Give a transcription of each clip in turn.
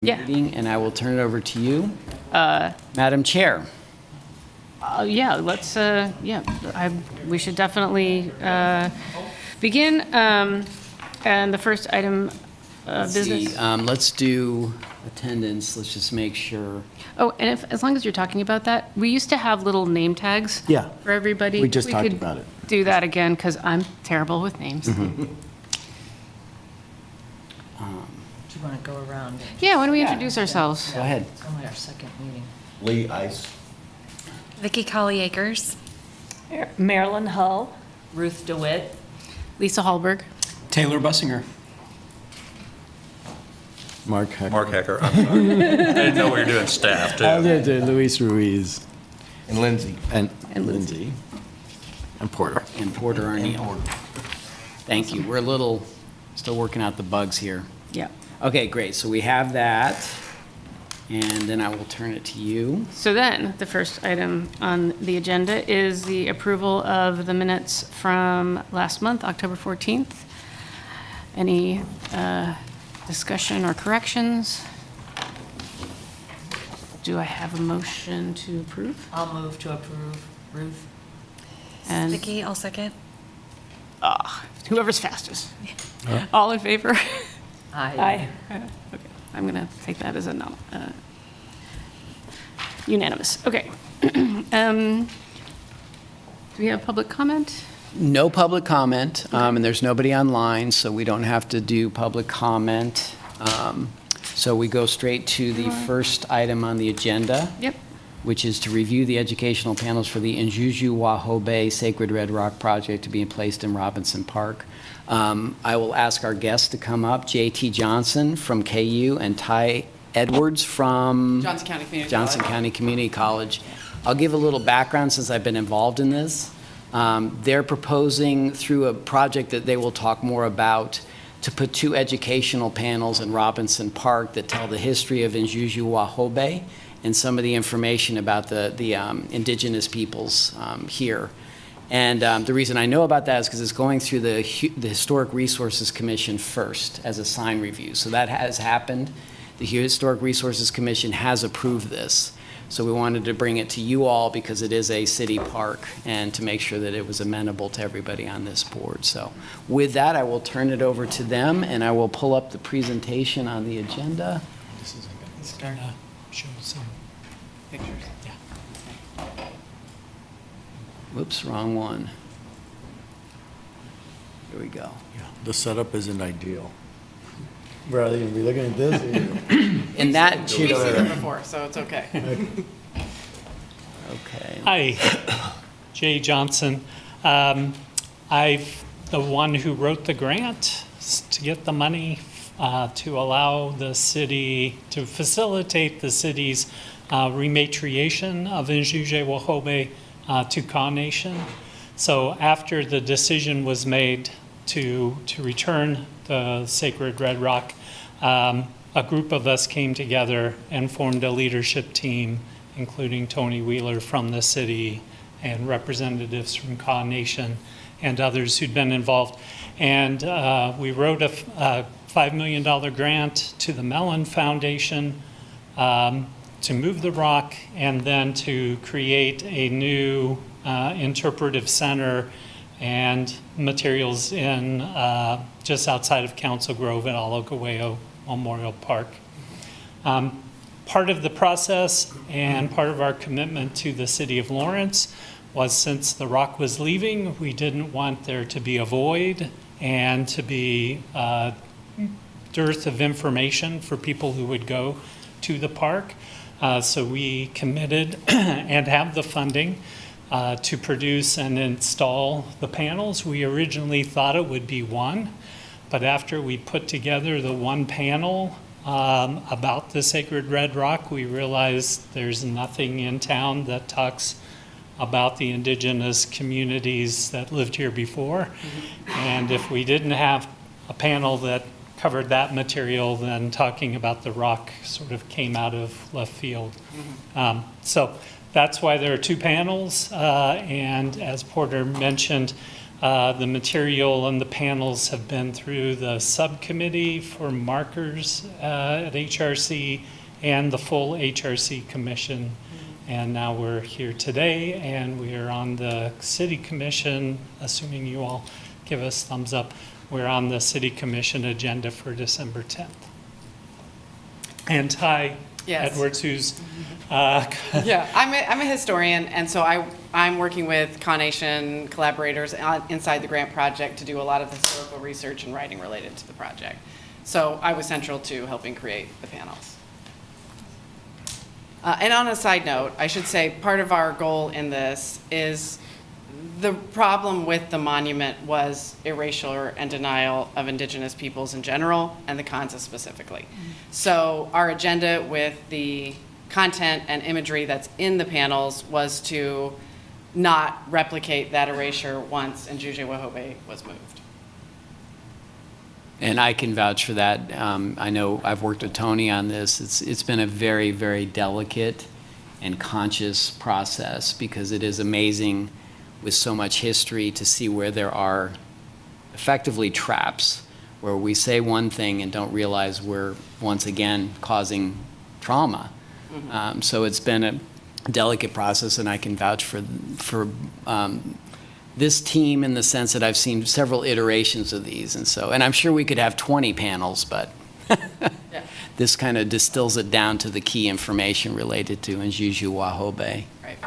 Yeah. meeting, and I will turn it over to you, Madam Chair. Yeah, let's, we should definitely begin. And the first item of business. Let's do attendance. Let's just make sure. Oh, and as long as you're talking about that, we used to have little name tags Yeah. for everybody. We just talked could about it. do that again, because I'm terrible with names. Do you want to go around? Yeah, why don't we introduce ourselves? Go ahead. It's only our second meeting. Lee Ice. Vicki Colley Akers. Marilyn Hull. Ruth DeWitt. Lisa Hallberg. Taylor Bussinger. Mark Hecker. Mark Hecker, I'm sorry. I didn't know we were doing staff, too. Luis Ruiz. And Lindsay. And Lindsay. And Porter. And Porter Arneal. Thank you. We're a little, still working out the bugs here. Yeah. Okay, great. So we have that, and then I will turn it to you. So then, the first item on the agenda is the approval of the minutes from last month, October 14th. Any discussion or corrections? Do I have a motion to approve? I'll move to approve. Ruth. And Vicki, I'll second. whoever's fastest. All in favor? Aye. Okay, I'm going to take that as a unanimous. Okay. Do we have public comment? No public comment, and there's nobody online, so we don't have to do public comment. So we go straight to the first item on the agenda. Yep. Which is to review the educational panels for the Injuju Wahobe Sacred Red Rock Project to be placed in Robinson Park. I will ask our guests to come up, J.T. Johnson from KU and Ty Edwards from Johnson County Community College. I'll give a little background since I've been involved in this. They're proposing through a project that they will talk more about to put 2 educational panels in Robinson Park that tell the history of Injuju Wahobe and some of the information about the indigenous peoples here. And the reason I know about that is because it's going through the Historic Resources Commission first as a sign review. So that has happened. The Historic Resources Commission has approved this. So we wanted to bring it to you all because it is a city park and to make sure that it was amenable to everybody on this board. So with that, I will turn it over to them and I will pull up the presentation on the agenda. Start show some pictures. Yeah. Whoops, wrong one. Here we go. Yeah, the setup isn't ideal. Rather than be looking at this. And that We've seen it before, so it's okay. Okay. Hi, Jay Johnson. I'm the one who wrote the grant to get the money to allow the city, to facilitate the city's rematriation of Injuju Wahobe to Kaw Nation. So after the decision was made to return the Sacred Red Rock, a group of us came together and formed a leadership team, including Tony Wheeler from the city and representatives from Kaw Nation and others who'd been involved. And we wrote a $5 million grant to the Mellon Foundation to move the rock and then to create a new interpretive center and materials in just outside of Council Grove at Alagoeo Memorial Park. Part of the process and part of our commitment to the city of Lawrence was, since the rock was leaving, we didn't want there to be a void and to be a dearth of information for people who would go to the park. So we committed and have the funding to produce and install the panels. We originally thought it would be one, but after we put together the one panel about the Sacred Red Rock, we realized there's nothing in town that talks about the indigenous communities that lived here before. And if we didn't have a panel that covered that material, then talking about the rock sort of came out of left field. So that's why there are 2 panels. And as Porter mentioned, The material and the panels have been through the subcommittee for markers at HRC and the full HRC commission. And now we're here today, and we are on the city commission, assuming you all give us thumbs up. We're on the city commission agenda for December 10th. And Tai Yes. Edwards, who's Yeah, I'm a historian, and so I'm working with ConNation collaborators inside the grant project to do a lot of the historical research and writing related to the project. So I was central to helping create the panels. And on a side note, I should say part of our goal in this is the problem with the monument was erasure and denial of Indigenous peoples in general and the Kansa specifically. So our agenda with the content and imagery that's in the panels was to not replicate that erasure once Njuje Wahobé was moved. And I can vouch for that. I know I've worked with Tony on this. It's been a very, very delicate and conscious process because it is amazing with so much history to see where there are effectively traps where we say one thing and don't realize we're once again causing trauma. So it's been a delicate process, and I can vouch for this team in the sense that I've seen several iterations of these, and I'm sure we could have 20 panels, but Yeah. this kind of distills it down to the key information related to Njuje Wahobé. Right.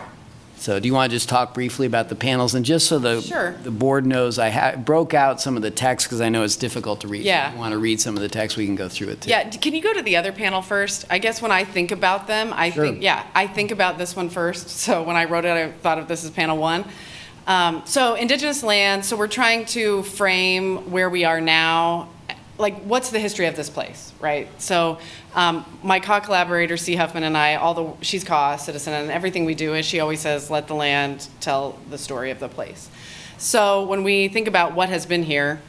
So do you want to just talk briefly about the panels? And just so Sure. the board knows, I broke out some of the text because I know it's difficult to read. Yeah. If you want to read some of the text, we can go through it too. Yeah, can you go to the other panel first? I guess when I think about them, I think about this one first. So when I wrote it, I thought of this as panel one. So Indigenous land, so we're trying to frame where we are now, like what's the history of this place, right? So my collaborator, C. Huffman, and I, she's a citizen, and everything we do is she always says, let the land tell the story of the place. So when we think about what has been here,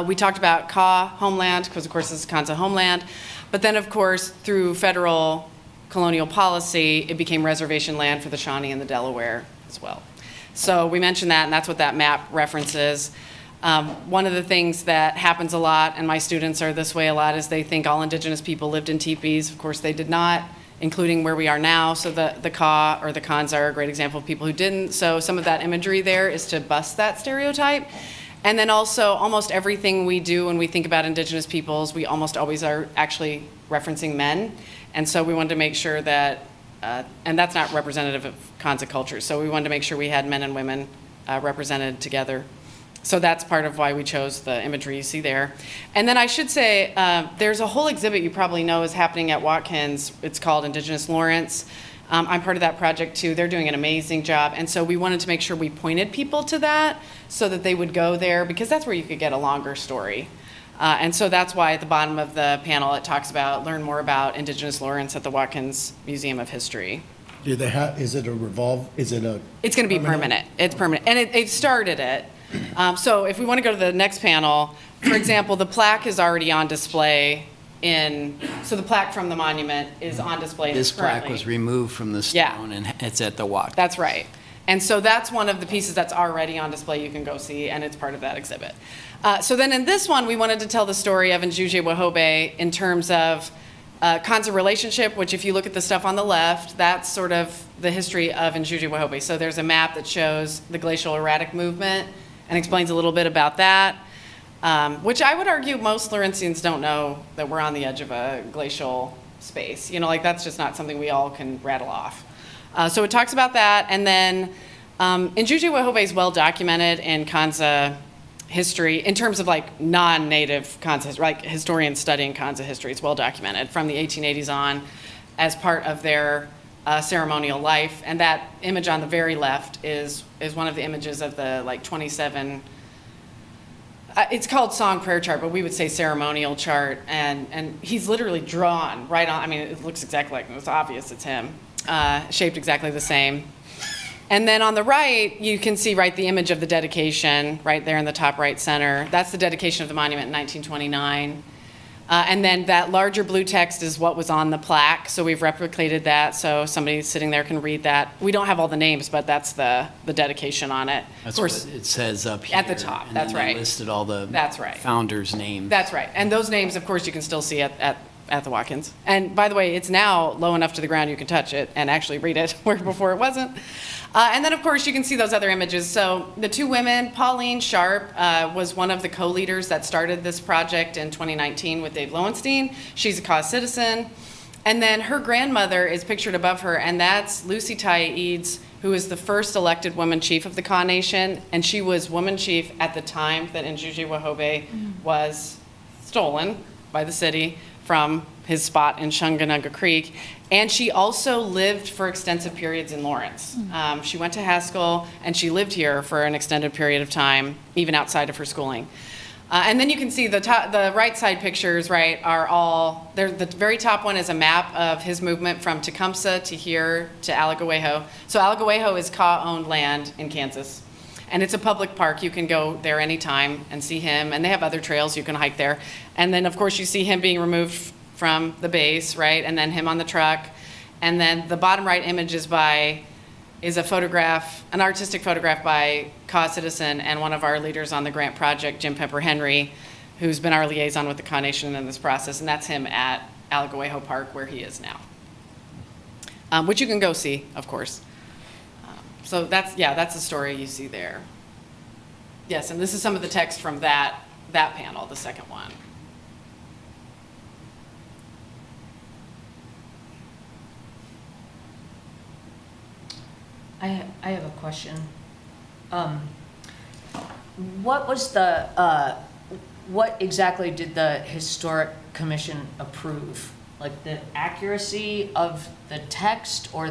we talked about homeland, because of course this is Kansa homeland, but then of course through federal colonial policy, it became reservation land for the Shawnee and the Delaware as well. So we mentioned that, and that's what that map references. One of the things that happens a lot, and my students are this way a lot, is they think all Indigenous people lived in teepees. Of course, they did not, including where we are now. So the Ka or the Kansa are a great example of people who didn't. So some of that imagery there is to bust that stereotype. And then also, almost everything we do when we think about Indigenous peoples, we almost always are actually referencing men. And so we wanted to make sure that, and that's not representative of Kansa culture, so we wanted to make sure we had men and women represented together. So that's part of why we chose the imagery you see there. And then I should say, there's a whole exhibit you probably know is happening at Watkins. It's called Indigenous Lawrence. I'm part of that project too. They're doing an amazing job. And so we wanted to make sure we pointed people to that so that they would go there, because that's where you could get a longer story. And so that's why at the bottom of the panel it talks about learn more about Indigenous Lawrence at the Watkins Museum of History. Do they have, is it a It's going to be permanent. It's permanent. And they've started it. So if we want to go to the next panel, for example, the plaque is already on display so the plaque from the monument is on display This currently. plaque was removed from the stone, Yeah. and it's at the walk. That's right. And so that's one of the pieces that's already on display you can go see, and it's part of that exhibit. So then in this one, we wanted to tell the story of Njuje Wahobé in terms of Kansa relationship, which if you look at the stuff on the left, that's sort of the history of Njuje Wahobé. So there's a map that shows the glacial erratic movement and explains a little bit about that, which I would argue most Lawrencians don't know that we're on the edge of a glacial space. You know, like that's just not something we all can rattle off. So it talks about that, and then Njuje Wahobé is well documented in Kansa history in terms of like non-native Kansa history, like historians studying Kansa history. It's well documented from the 1880s on as part of their ceremonial life. And that image on the very left is one of the images of the like 27. It's called song prayer chart, but we would say ceremonial chart. And he's literally drawn right on. I mean, it looks exactly like him. It's obvious it's him. Shaped exactly the same. And then on the right, you can see the image of the dedication right there in the top right center. That's the dedication of the monument in 1929. And then that larger blue text is what was on the plaque, so we've replicated that, so somebody sitting there can read that. We don't have all the names, but that's the dedication on it. That's Of course, what it says up here. At the top, that's And then right. they listed all the That's right. founders' names. That's right. And those names, of course, you can still see at the Watkins. And by the way, it's now low enough to the ground you can touch it and actually read it, where before it wasn't. And then, of course, you can see those other images. So the two women, Pauline Sharp was one of the co-leaders that started this project in 2019 with Dave Lowenstein. She's a cause citizen. And then her grandmother is pictured above her, and that's Lucy Tai S, who is the first elected woman chief of the Kaw Nation. And she was woman chief at the time that Injuji Wahobeh was stolen by the city from his spot in Shunganunga Creek. And she also lived for extensive periods in Lawrence. She went to Haskell, and she lived here for an extended period of time, even outside of her schooling. And then you can see the right side pictures, right, are all, the very top one is a map of his movement from Tecumseh to here to Alagoejo. So Alagoejo is Kaw-owned land in Kansas. And it's a public park. You can go there anytime and see him. And they have other trails you can hike there. And then, of course, you see him being removed from the base, right? And then him on the truck. And then the bottom right image is a photograph, an artistic photograph by Kaw citizen and one of our leaders on the grant project, Jim Pepper Henry, who's been our liaison with the Kaw Nation in this process. And that's him at Alagoejo Park, where he is now, which you can go see, of course. So that's the story you see there. Yes, and this is some of the text from that panel, the second one. I have a question. What exactly did the Historic Commission approve? Like the accuracy of the text, or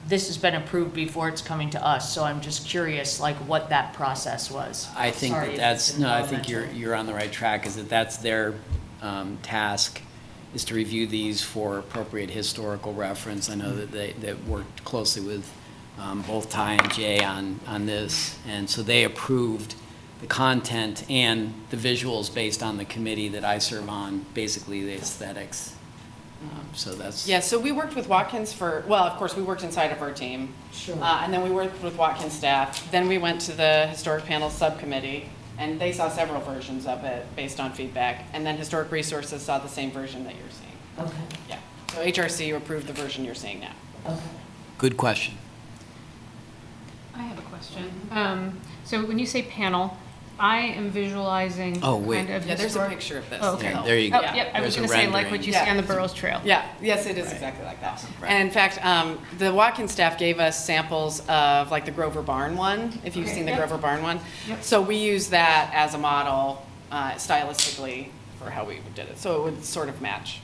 this has been approved before it's coming to us, so I'm just curious, like, what that process was. I think Sorry that if that's, it's no, I think elementary. you're on the right track, is that's their task, is to review these for appropriate historical reference. I know that they worked closely with both Ty and Jay on this, and so they approved the content and the visuals based on the committee that I serve on, basically the aesthetics. So that's. Yeah, so we worked with Watkins of course, we worked inside of our team. Sure. And then we worked with Watkins staff. Then we went to the Historic Panel Subcommittee, and they saw several versions of it based on feedback. And then Historic Resources saw the same version that you're seeing. Okay, Yeah, so HRC approved the version you're seeing now. okay. Good question. I have a question. So when you say panel, I am visualizing Oh, wait. kind of Yeah, there's a historic- picture of this. Oh, okay. Okay, there you go. Oh, yep, I was There's a going to say, like rendering. what you Yeah. see on the Burroughs Trail. Yeah, yes, it is exactly like that. Right. And in fact, the Watkins staff gave us samples of like the Grover Barn one, if you've Okay, seen the yep. Grover Barn one. Yep. So we use that as a model stylistically for how we did it. So it would sort of match,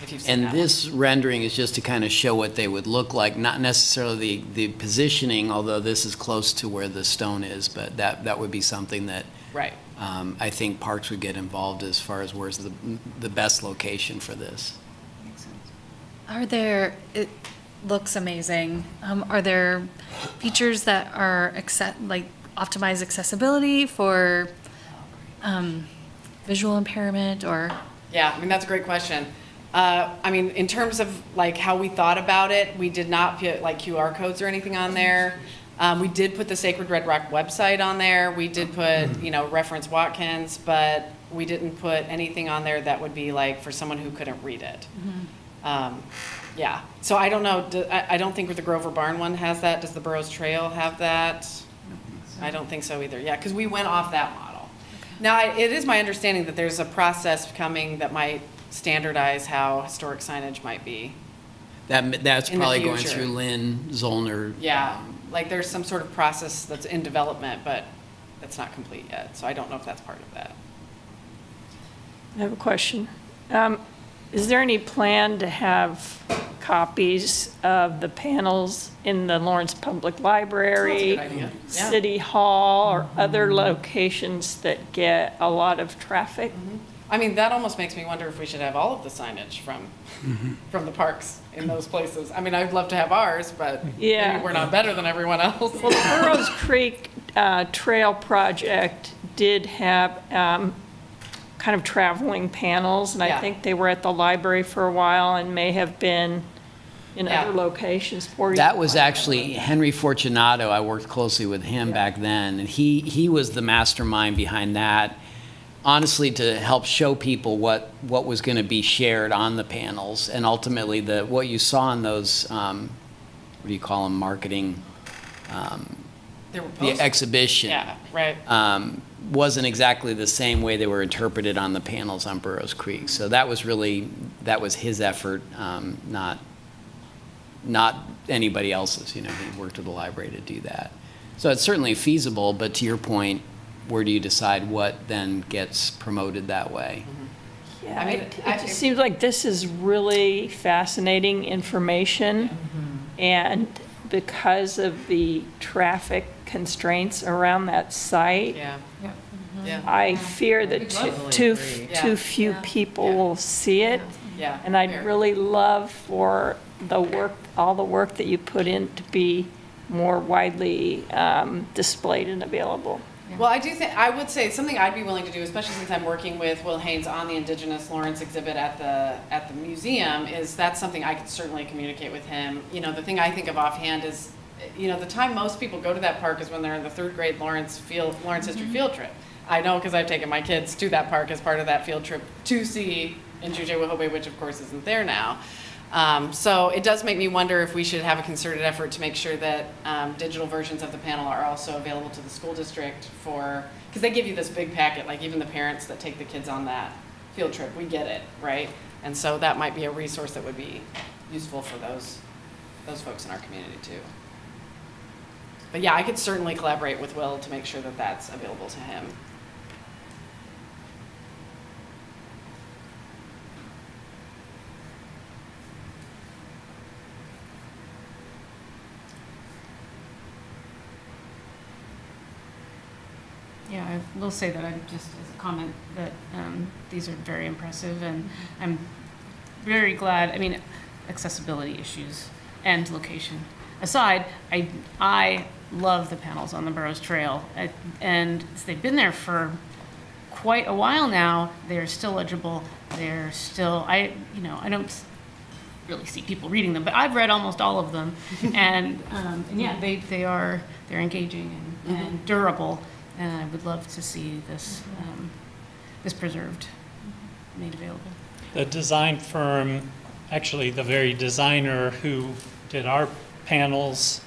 if you've seen And that one. this rendering is just to kind of show what they would look like, not necessarily the positioning, although this is close to where the stone is, but that would be something that Right. I think Parks would get involved as far as where's the best location for this. It looks amazing. Are there features that are optimize accessibility for visual impairment or? Yeah, I mean, that's a great question. I mean, in terms of like how we thought about it, we did not put like QR codes or anything on there. We did put the Sacred Red Rock website on there. We did put, reference Watkins, but we didn't put anything on there that would be like for someone who couldn't read it. Yeah, so I don't know, I don't think the Grover Barn one has that. Does the Burroughs Trail have that? I don't think so either, yeah, because we went off that model. Now, it is my understanding that there's a process coming that might standardize how historic signage might be. That's In the probably going future. through Lynn Zollner. Yeah, like there's some sort of process that's in development, but it's not complete yet, so I don't know if that's part of that. I have a question. Is there any plan to have copies of the panels in the Lawrence Public Library, That's a good idea. Yeah. City Hall, or other locations that get a lot of traffic? I mean, that almost makes me wonder if we should have all of the signage from the parks in those places. I mean, I'd love to have ours, but Yeah. maybe we're not better than everyone else. Well, the Burroughs Creek Trail project did have kind of traveling panels, and I Yeah. think they were at the library for a while and may have been in Yeah. other locations. Where That was actually Henry Fortunato. I worked closely with him back then, and he was the mastermind behind that. Honestly, to help show people what was going to be shared on the panels, and ultimately what you saw in those, what do you call them, marketing, There were the posters. exhibition. Yeah, right. Wasn't exactly the same way they were interpreted on the panels on Burroughs Creek. So that was his effort, not anybody else's. You know, he worked with the library to do that. So it's certainly feasible, but to your point, where do you decide what then gets promoted that way? Yeah, I mean, it just seems like this is really fascinating information, and because of the traffic constraints around that site, Yeah. Yeah. I fear that too Yeah. few people will see it. Yeah. And I'd fair. really love for all the work that you put in to be more widely displayed and available. Well, I would say something I'd be willing to do, especially since I'm working with Will Haynes on the Indigenous Lawrence exhibit at the museum, is that's something I could certainly communicate with him. You know, the thing I think of offhand is, you know, the time most people go to that park is when they're in the third grade Lawrence history field trip. I know because I've taken my kids to that park as part of that field trip to see Injuje-Wahobeh, which of course isn't there now. So it does make me wonder if we should have a concerted effort to make sure that digital versions of the panel are also available to the school district because they give you this big packet, like even the parents that take the kids on that field trip, we get it, right? And so that might be a resource that would be useful for those folks in our community too. But yeah, I could certainly collaborate with Will to make sure that that's available to him. Yeah, I will say that I just, as a comment, that these are very impressive, and I'm very glad, I mean, accessibility issues and location aside, I love the panels on the Burroughs Trail, and they've been there for quite a while now. They're still legible, they're still, I don't really see people reading them, but I've read almost all of them, and yeah, they're engaging and durable. And I would love to see this preserved, made available. The design firm, actually the very designer who did our panels,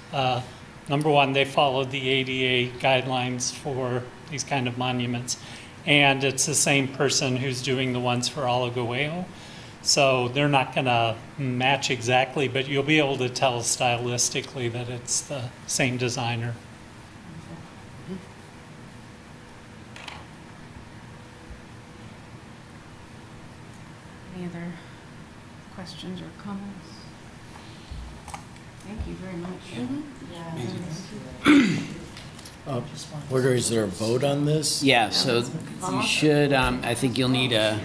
number one, they followed the ADA guidelines for these kind of monuments. And it's the same person who's doing the ones for Alagoeo. So they're not going to match exactly, but you'll be able to tell stylistically that it's the same designer. Any other questions or comments? Thank you very much. Is there a vote on this? Yeah, so you should, I think you'll need a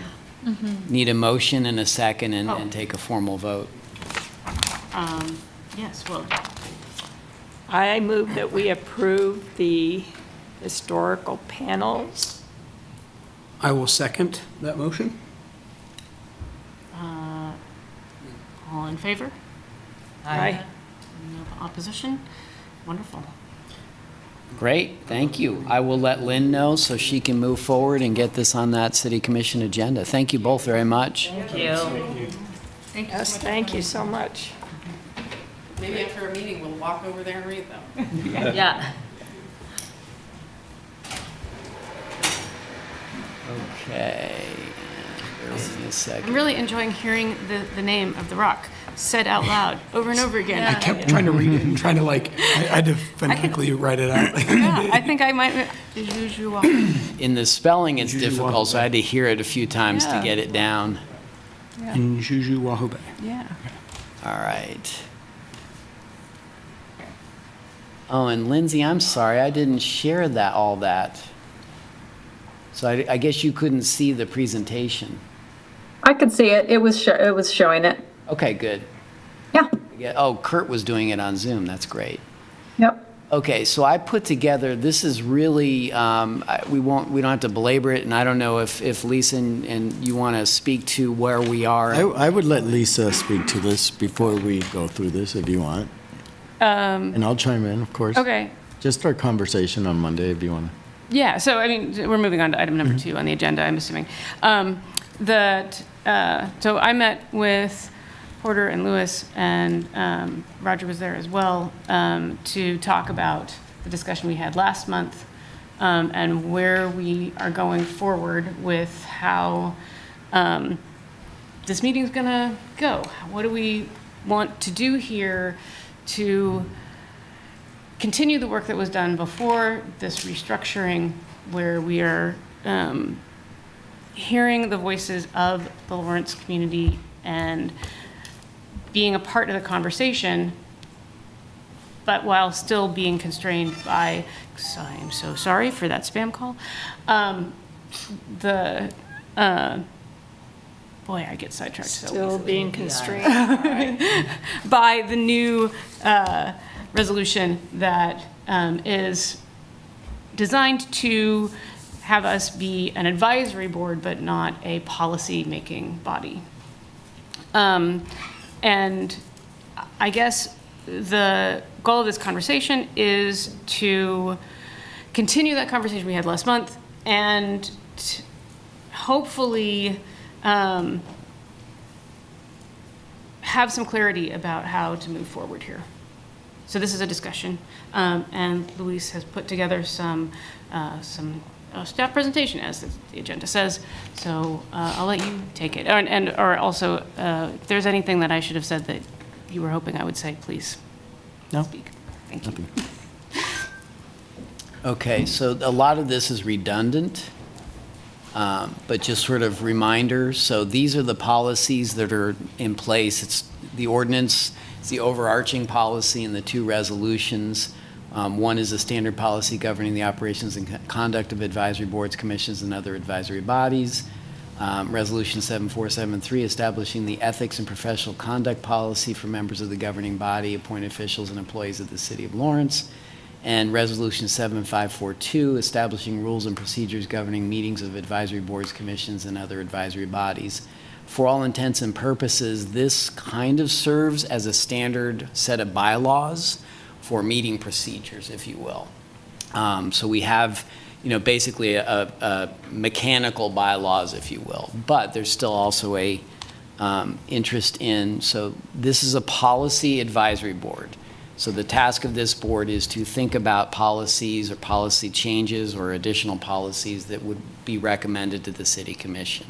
motion and a second and take a formal vote. Yes, well, I move that we approve the historical panels. I will second that motion. all in favor? Aye. No opposition? Wonderful. Great, thank you. I will let Lynn know so she can move forward and get this on that city commission agenda. Thank you both very much. Thank you. Thank you. Yes, thank you so much. Maybe after a meeting, we'll walk over there and read them. Yeah. Okay, bear with me a I'm second. really enjoying hearing the name of the rock said out loud over and over again. I kept trying to read it and trying to I had to phonetically write it out. Yeah, I think I might. In the spelling, it's difficult, so I had to hear it a few times to Yeah. get it down. In Juju-Wahobeh. Yeah. All right. Oh, and Lindsay, I'm sorry, I didn't share all that. So I guess you couldn't see the presentation. I could see it. It was showing it. Okay, good. Yeah. Oh, Kurt was doing it on Zoom. That's great. Yep. Okay, so I put together, this is really, we don't have to belabor it, and I don't know if Lisa and you want to speak to where we are. I would let Lisa speak to this before we go through this, if you want. And I'll chime in, of course. Okay. Just our conversation on Monday, if you want. Yeah, so I mean, we're moving on to item number 2 on the agenda, I'm assuming. So I met with Porter and Lewis, and Roger was there as well, to talk about the discussion we had last month, and where we are going forward with how this meeting's gonna go. What do we want to do here to continue the work that was done before this restructuring, where we are hearing the voices of the Lawrence community and being a part of the conversation, but while still being constrained by, I am so sorry for that spam call, boy, I get sidetracked so Still easily. being constrained. By the new resolution that is designed to have us be an advisory board, but not a policy-making body. And I guess the goal of this conversation is to continue that conversation we had last month and hopefully have some clarity about how to move forward here. So this is a discussion, and Luis has put together some staff presentation, as the agenda says. So I'll let you take it. Or also, if there's anything that I should have said that you were hoping I would say, please speak. Thank you. Okay, so a lot of this is redundant, but just sort of reminders. So these are the policies that are in place. It's the ordinance, it's the overarching policy, and the 2 resolutions. One is a standard policy governing the operations and conduct of advisory boards, commissions, and other advisory bodies. Resolution 7473, establishing the ethics and professional conduct policy for members of the governing body, appointed officials, and employees of the City of Lawrence. And Resolution 7542, establishing rules and procedures governing meetings of advisory boards, commissions, and other advisory bodies. For all intents and purposes, this kind of serves as a standard set of bylaws for meeting procedures, if you will. So we have, basically a mechanical bylaws, if you will, but there's still also a interest in, so this is a policy advisory board. So the task of this board is to think about policies or policy changes or additional policies that would be recommended to the City Commission.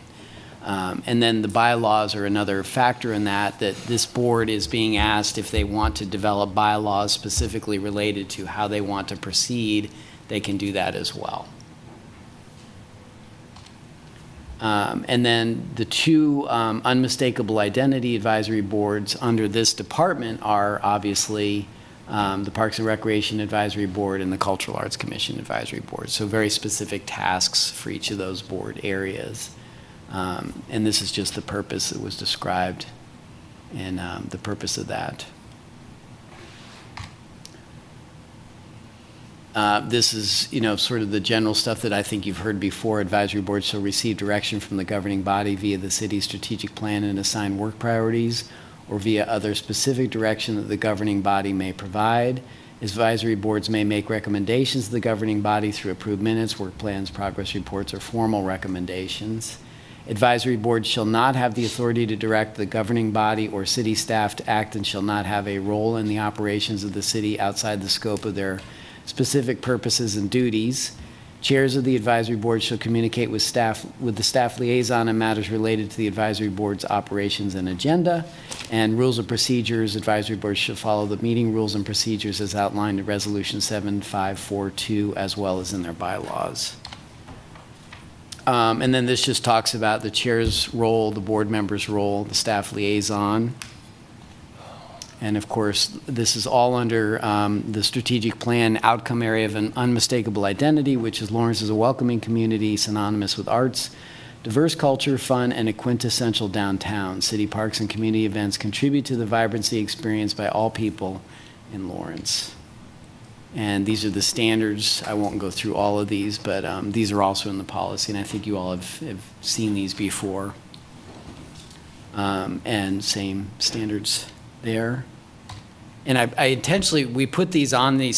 And then the bylaws are another factor in that this board is being asked if they want to develop bylaws specifically related to how they want to proceed, they can do that as well. And then the 2 unmistakable identity advisory boards under this department are obviously the Parks and Recreation Advisory Board and the Cultural Arts Commission Advisory Board. So very specific tasks for each of those board areas. And this is just the purpose that was described and the purpose of that. This is, sort of the general stuff that I think you've heard before. Advisory boards shall receive direction from the governing body via the city's strategic plan and assign work priorities, or via other specific direction that the governing body may provide. Advisory boards may make recommendations to the governing body through approved minutes, work plans, progress reports, or formal recommendations. Advisory boards shall not have the authority to direct the governing body or city staff to act and shall not have a role in the operations of the city outside the scope of their specific purposes and duties. Chairs of the advisory board shall communicate with the staff liaison on matters related to the advisory board's operations and agenda. And rules of procedures, advisory boards shall follow the meeting rules and procedures as outlined in Resolution 7542 as well as in their bylaws. And then this just talks about the chair's role, the board member's role, the staff liaison. And of course, this is all under the strategic plan outcome area of an unmistakable identity, which is Lawrence is a welcoming community synonymous with arts, diverse culture, fun, and a quintessential downtown. City parks and community events contribute to the vibrancy experienced by all people in Lawrence. And these are the standards. I won't go through all of these, but these are also in the policy, and I think you all have seen these before. And same standards there. And I intentionally, we put these on the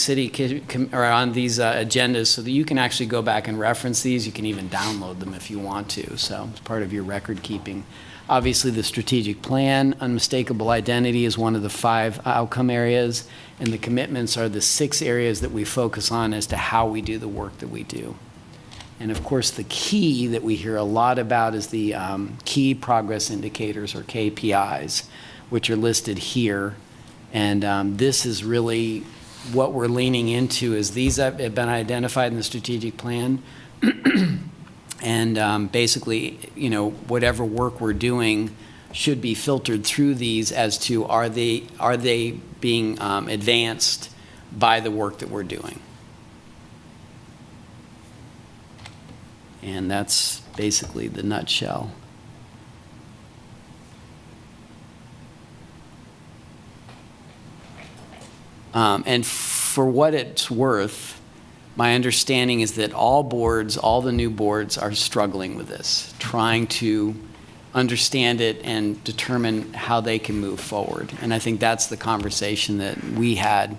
or on these agendas so that you can actually go back and reference these. You can even download them if you want to, so it's part of your record keeping. Obviously, the strategic plan, unmistakable identity is one of the 5 outcome areas, and the commitments are the 6 areas that we focus on as to how we do the work that we do. And of course, the key that we hear a lot about is the key progress indicators, or KPIs, which are listed here. And this is really what we're leaning into, is these have been identified in the strategic plan. And basically, you know, whatever work we're doing should be filtered through these as to are they being advanced by the work that we're doing. And that's basically the nutshell. And for what it's worth, my understanding is that all boards, all the new boards, are struggling with this, trying to understand it and determine how they can move forward. And I think that's the conversation that we had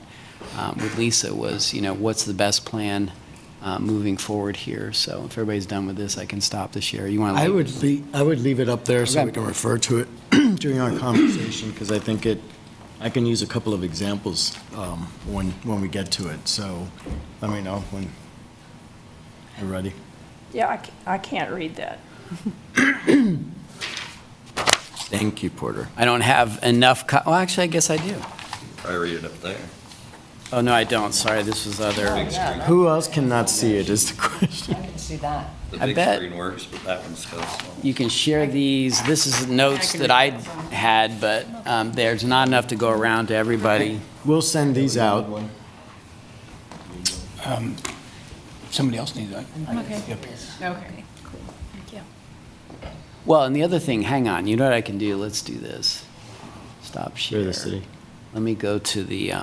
with Lisa was, you know, what's the best plan moving forward here? So if everybody's done with this, I can stop the share. You want to? I would leave it up there so Okay. we can refer to it during our conversation, because I think I can use a couple of examples when we get to it. So let me know when you're ready. Yeah, I can't read that. Thank you, Porter. I don't have enough. Well, actually, I guess I do. I read it up there. Oh, no, I don't. Sorry, this was other. Who else cannot see it is the question. I can see that. The I big bet. screen works, but that one's still small. You can share these. This is notes that I had, but there's not enough to go around to everybody. We'll send these out. Somebody else needs that. Okay. Yep. Okay, cool. Thank you. Well, and the other thing, hang on. You know what I can do? Let's do this. Stop share. Share the city. Let me go to the.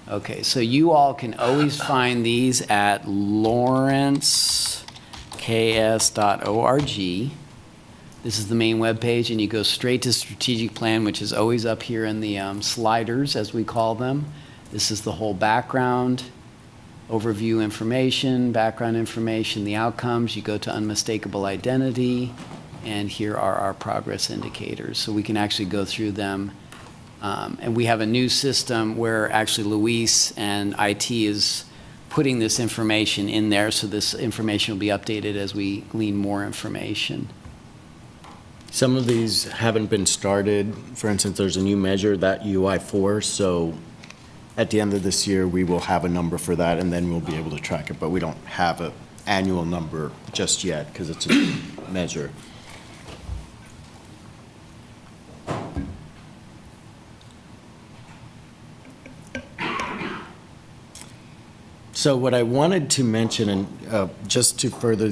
Okay, so you all can always find these at lawrenceks.org. This is the main webpage, and you go straight to strategic plan, which is always up here in the sliders, as we call them. This is the whole background, overview information, background information, the outcomes. You go to unmistakable identity, and here are our progress indicators. So we can actually go through them. And we have a new system where actually Luis and IT is putting this information in there, so this information will be updated as we glean more information. Some of these haven't been started. For instance, there's a new measure, that UI4, so at the end of this year, we will have a number for that, and then we'll be able to track it, but we don't have an annual number just yet, because it's a new measure. So what I wanted to mention, and just to further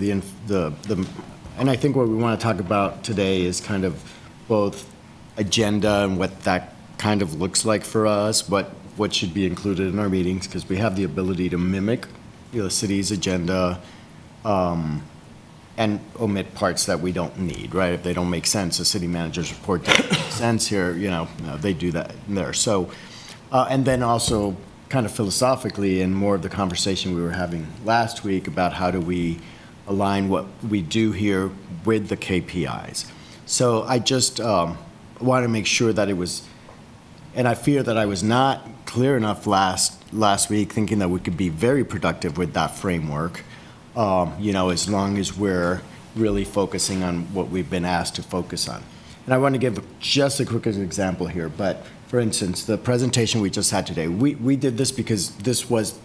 and I think what we want to talk about today is kind of both agenda and what that kind of looks like for us, what should be included in our meetings, because we have the ability to mimic, you know, the city's agenda and omit parts that we don't need, right? If they don't make sense, the city manager's report doesn't make sense here, you know, they do that there. So, and then also kind of philosophically, and more of the conversation we were having last week about how do we align what we do here with the KPIs. So I just want to make sure that it was, and I fear that I was not clear enough last week, thinking that we could be very productive with that framework, you know, as long as we're really focusing on what we've been asked to focus on. And I want to give just a quick example here, but for instance, the presentation we just had today, we did this because this was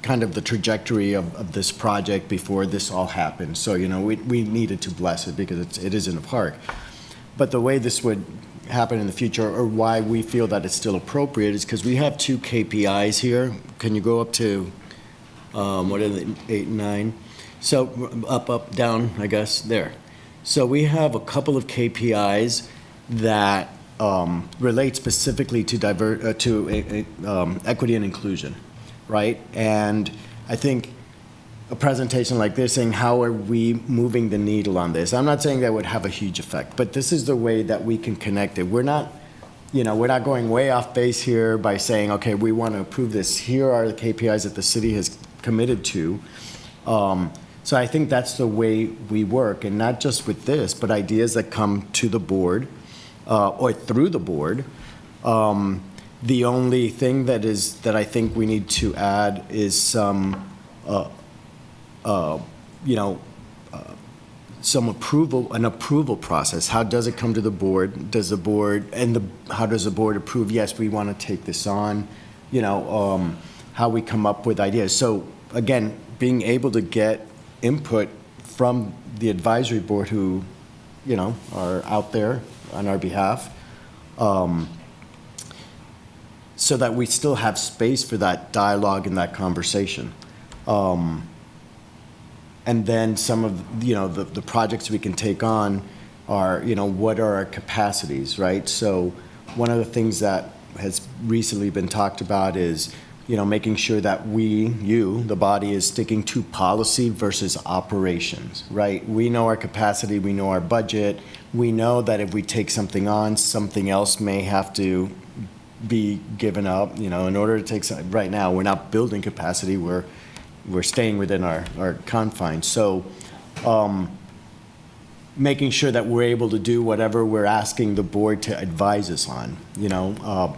kind of the trajectory of this project before this all happened. So, you know, we needed to bless it because it is in a park. But the way this would happen in the future, or why we feel that it's still appropriate, is because we have 2 KPIs here. Can you go up to, what are they, 8 and 9? So up, down, I guess, there. So we have a couple of KPIs that relate specifically to equity and inclusion, right? And I think a presentation like this saying, how are we moving the needle on this? I'm not saying that would have a huge effect, but this is the way that we can connect it. We're not going way off base here by saying, okay, we want to approve this. Here are the KPIs that the city has committed to. So I think that's the way we work, and not just with this, but ideas that come to the board or through the board. The only thing that I think we need to add is some an approval process. How does it come to the board? How does the board approve? Yes, we want to take this on. How we come up with ideas. So again, being able to get input from the advisory board who, are out there on our behalf, so that we still have space for that dialogue and that conversation. And then some of, the projects we can take on are, what are our capacities, right? So one of the things that has recently been talked about is, making sure that the body is sticking to policy versus operations, right? We know our capacity, we know our budget, we know that if we take something on, something else may have to be given up, in order to take something. Right now, we're not building capacity, we're staying within our confines. So making sure that we're able to do whatever we're asking the board to advise us on,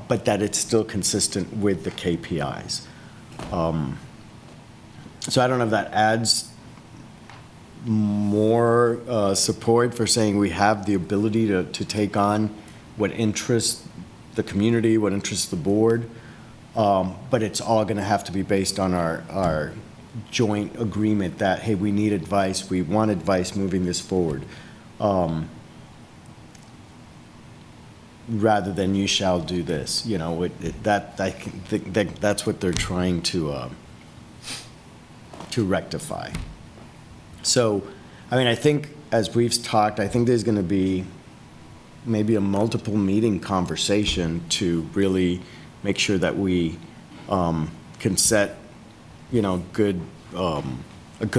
but that it's still consistent with the KPIs. So I don't know if that adds more support for saying we have the ability to take on what interests the community, what interests the board, but it's all going to have to be based on our joint agreement that, hey, we need advice, we want advice moving this forward, rather than you shall do this. I think that's what they're trying to rectify. So, I think as we've talked, I think there's going to be maybe a multiple meeting conversation to really make sure that we can set a good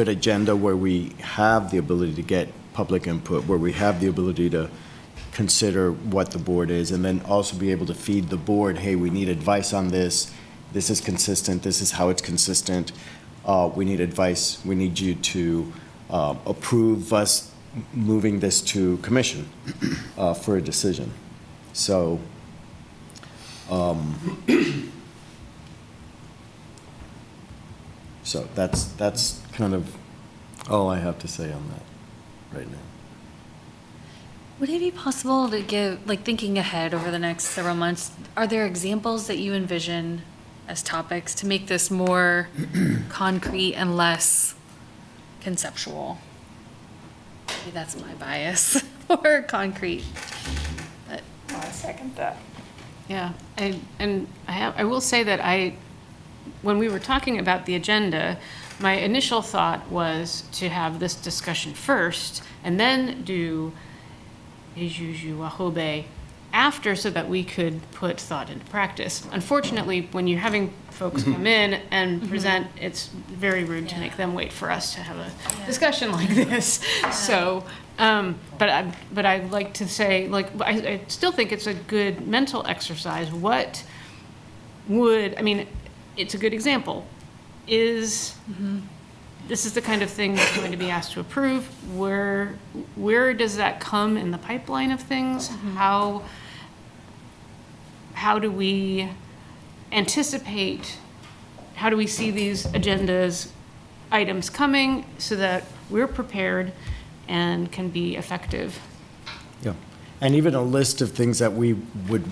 agenda where we have the ability to get public input, where we have the ability to consider what the board is, and then also be able to feed the board, hey, we need advice on this, this is consistent, this is how it's consistent, we need advice, we need you to approve us moving this to commission for a decision. So So that's kind of all I have to say on that right now. Would it be possible to give, thinking ahead over the next several months, are there examples that you envision as topics to make this more concrete and less conceptual? Maybe that's my bias, or concrete. But I second that. Yeah, I will say that when we were talking about the agenda, my initial thought was to have this discussion first and then do ADJOURNMENT Wahobe after, so that we could put thought into practice. Unfortunately, when you're having folks come in and present, it's very rude to make them wait for us to have a discussion like this. So, but I'd like to say, I still think it's a good mental exercise. It's a good example. This is the kind of thing that's going to be asked to approve. Where does that come in the pipeline of things? How do we anticipate, how do we see these agendas items coming so that we're prepared and can be effective? Yeah, and even a list of things that we would,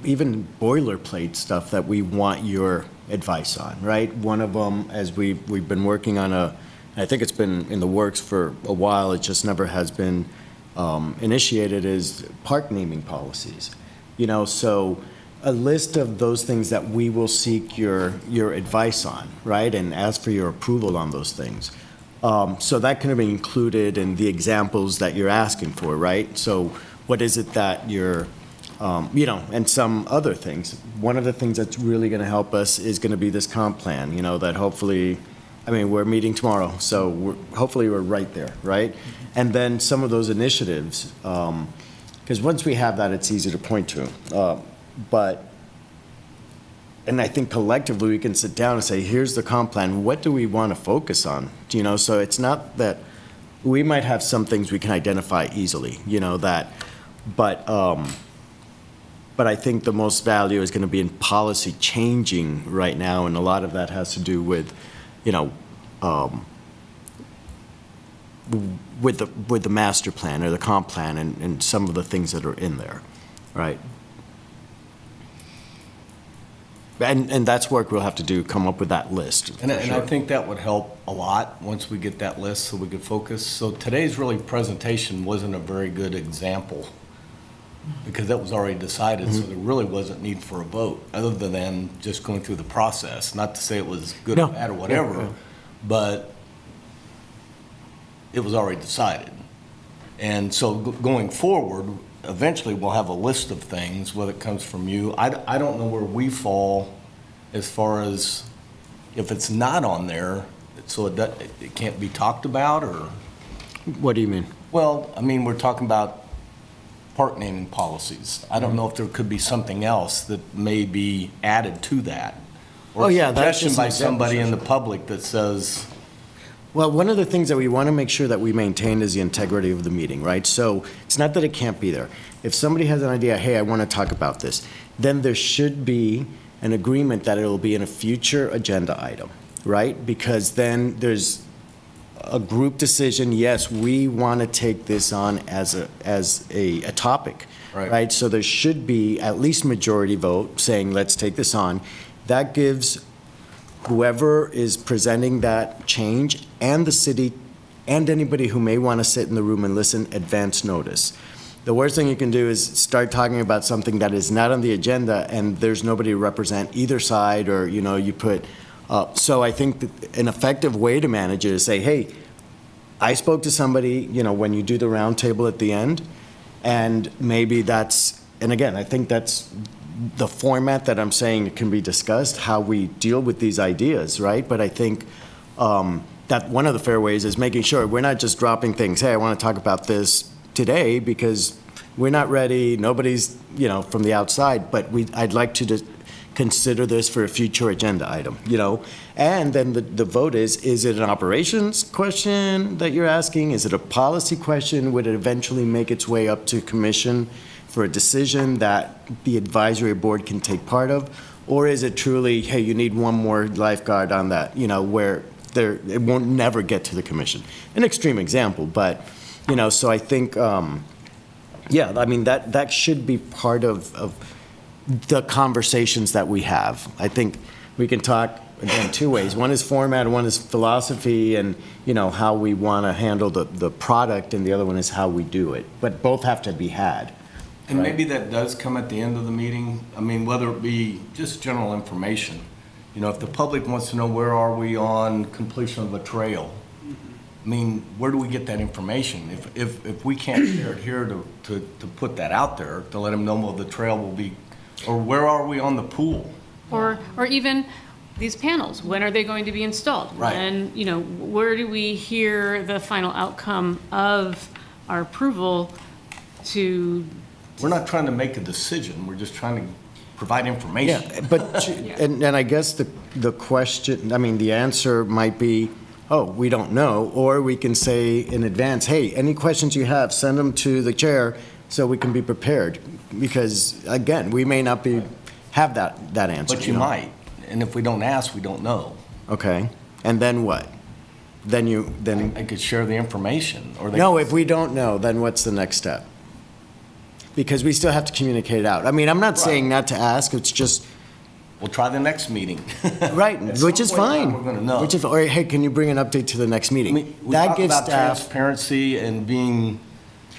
even boilerplate stuff that we want your advice on, right? One of them, as we've been working on I think it's been in the works for a while, it just never has been initiated, is park naming policies. So a list of those things that we will seek your advice on, right? And ask for your approval on those things. So that can be included in the examples that you're asking for, right? So what is it that you're you know, and some other things. One of the things that's really going to help us is going to be this comp plan, you know, that hopefully, I mean, we're meeting tomorrow, so hopefully we're right there, right? And then some of those initiatives, because once we have that, it's easy to point to. And I think collectively, we can sit down and say, here's the comp plan, what do we want to focus on? You know, so it's not that, we might have some things we can identify easily, you know, that, but I think the most value is going to be in policy changing right now, and a lot of that has to do with, you know, with the master plan or the comp plan and some of the things that are in there, right? And that's work we'll have to do, come up with that list. And for I sure. think that would help a lot once we get that list so we could focus. So today's really presentation wasn't a very good example because that was already decided, so there really wasn't need for a vote other than just going through the process. Not to say it was good or No. bad or whatever, Yeah. but it was already decided. And so going forward, eventually we'll have a list of things, whether it comes from you. I don't know where we fall as far as if it's not on there, so it can't be talked about, or? What do you mean? Well, I mean, we're talking about park naming policies. I don't know if there could be something else that may be added to that. Oh, yeah, that's Or a suggestion just by an somebody in the example. public that says, Well, one of the things that we want to make sure that we maintain is the integrity of the meeting, right? So it's not that it can't be there. If somebody has an idea, hey, I want to talk about this, then there should be an agreement that it'll be in a future agenda item, right? Because then there's a group decision, yes, we want to take this on as a topic, right? So there should be at least majority vote saying, let's take this on. That gives whoever is presenting that change and the city and anybody who may want to sit in the room and listen advance notice. The worst thing you can do is start talking about something that is not on the agenda and there's nobody to represent either side, or, you know, you put, so I think that an effective way to manage it is say, hey, I spoke to somebody, you know, when you do the round table at the end, and maybe that's, and again, I think that's the format that I'm saying can be discussed, how we deal with these ideas, right? But I think that one of the fair ways is making sure we're not just dropping things, hey, I want to talk about this today because we're not ready, nobody's, you know, from the outside, but I'd like to just consider this for a future agenda item, you know? And then the vote is it an operations question that you're asking? Is it a policy question? Would it eventually make its way up to commission for a decision that the advisory board can take part of? Or is it truly, hey, you need one more lifeguard on that, you know, where it won't never get to the commission? An extreme example, but, you know, so I think, yeah, I mean, that should be part of the conversations that we have. I think we can talk, again, two ways. One is format, one is philosophy, and, you know, how we want to handle the product, and the other one is how we do it. But both have to be had. and Right. maybe that does come at the end of the meeting. I mean, whether it be just general information. You know, if the public wants to know where are we on completion of a trail, I mean, where do we get that information? If we can't share it here to put that out there, to let them know well, the trail will be, or where are we on the pool? Or even these panels, when are they going to be installed? Right. And, you know, where do we hear the final outcome of our approval to, We're not trying to make a decision, we're just trying to provide information. Yeah, but, and I guess the question, I mean, the answer might be, oh, we don't know, or we can say in advance, hey, any questions you have, send them to the chair so we can be prepared. Because, again, we may not have that answer. But you know? might, and if we don't ask, we don't know. Okay, and then what? Then They could share the information, or they. no, if we don't know, then what's the next step? Because we still have to communicate it out. I mean, I'm not saying not to ask, it's just, We'll try the next meeting. right, At which some is point in time, fine. we're gonna know. Which is, or, hey, can you bring an update to the next I meeting? mean, we That talk gives about staff. transparency and being.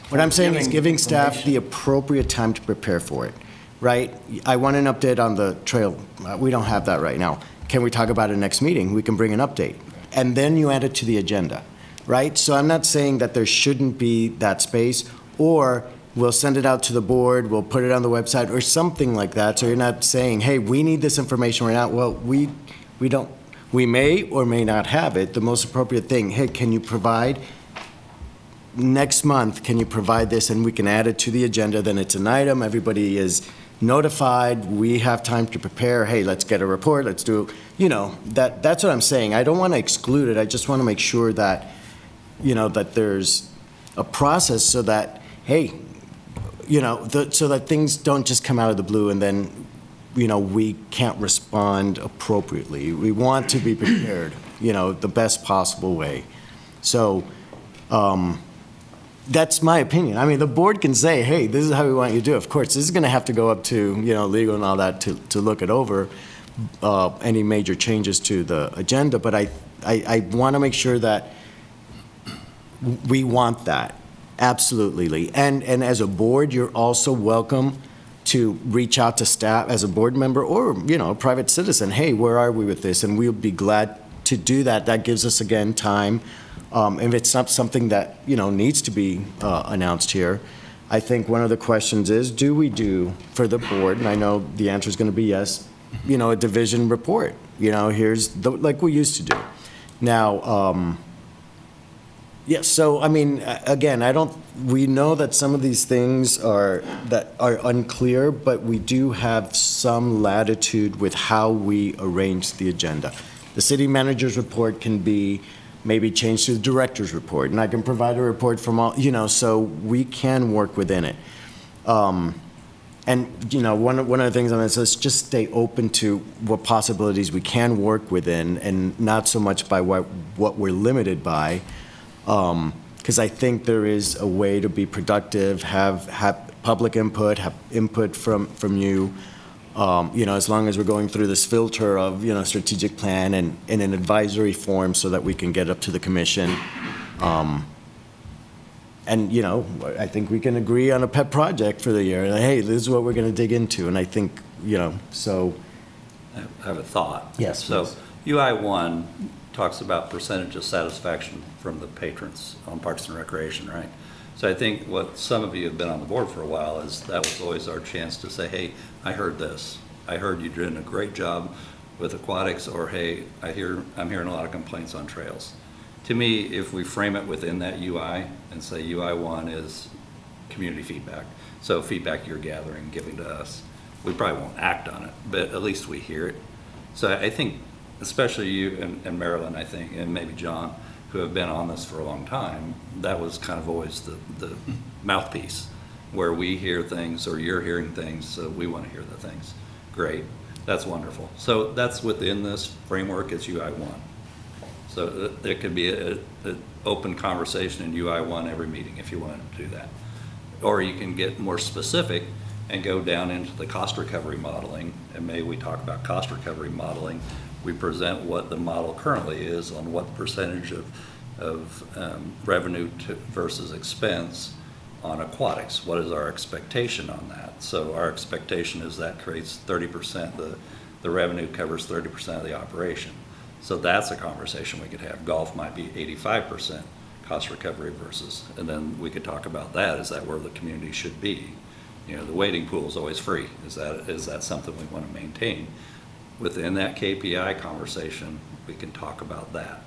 What I'm saying is giving staff information. the appropriate time to prepare for it, right? I want an update on the trail. We don't have that right now. Can we talk about it next meeting? We can bring an update. And then you add it to the agenda, right? So I'm not saying that there shouldn't be that space, or we'll send it out to the board, we'll put it on the website or something like that. So you're not saying, hey, we need this information right now. Well, we don't, we may or may not have it. The most appropriate thing, hey, can you provide, next month, can you provide this and we can add it to the agenda, then it's an item, everybody is notified, we have time to prepare, hey, let's get a report, let's do, that's what I'm saying. I don't want to exclude it, I just want to make sure that, that there's a process so that, hey, so that things don't just come out of the blue and then, we can't respond appropriately. We want to be prepared, the best possible way. So, that's my opinion. I mean, the board can say, hey, this is how we want you to do it. Of course, this is going to have to go up to, legal and all that to look it over, any major changes to the agenda. But I want to make sure that we want that, absolutely. And as a board, you're also welcome to reach out to staff as a board member or, a private citizen. Hey, where are we with this? And we'll be glad to do that. That gives us, again, time. If it's not something that, needs to be announced here, I think one of the questions is, do we do for the board, and I know the answer is going to be yes, a division report. Here's like we used to do. Now, yes, so, I mean, again, we know that some of these things are unclear, but we do have some latitude with how we arrange the agenda. The city manager's report can be maybe changed to the director's report, and I can provide a report from all, so we can work within it. And, one of the things on this is just stay open to what possibilities we can work within and not so much by what we're limited by. Because I think there is a way to be productive, have public input, have input from you, as long as we're going through this filter of, strategic plan and in an advisory form so that we can get up to the commission. And, I think we can agree on a pet project for the year. Like, hey, this is what we're going to dig into. And I think, so. I have a thought. Yes, So please. UI1 talks about percentage of satisfaction from the patrons on Parks and Recreation, right? So I think what some of you have been on the board for a while is that was always our chance to say, hey, I heard this. I heard you're doing a great job with aquatics, or hey, I'm hearing a lot of complaints on trails. To me, if we frame it within that UI and say UI1 is community feedback, so feedback you're gathering, giving to us, we probably won't act on it, but at least we hear it. So I think, especially you and Marilyn, I think, and maybe John, who have been on this for a long time, that was kind of always the mouthpiece, where we hear things or you're hearing things, so we want to hear the things. Great, that's wonderful. So that's within this framework, it's UI1. So there could be an open conversation in UI1 every meeting if you wanted to do that. Or you can get more specific and go down into the cost recovery modeling, and maybe we talk about cost recovery modeling. We present what the model currently is on what percentage of revenue versus expense on aquatics. What is our expectation on that? So our expectation is that creates 30%, the revenue covers 30% of the operation. So that's a conversation we could have. Golf might be 85% cost recovery versus, and then we could talk about that. Is that where the community should be? The wading pool is always free. Is that something we want to maintain? Within that KPI conversation, we can talk about that.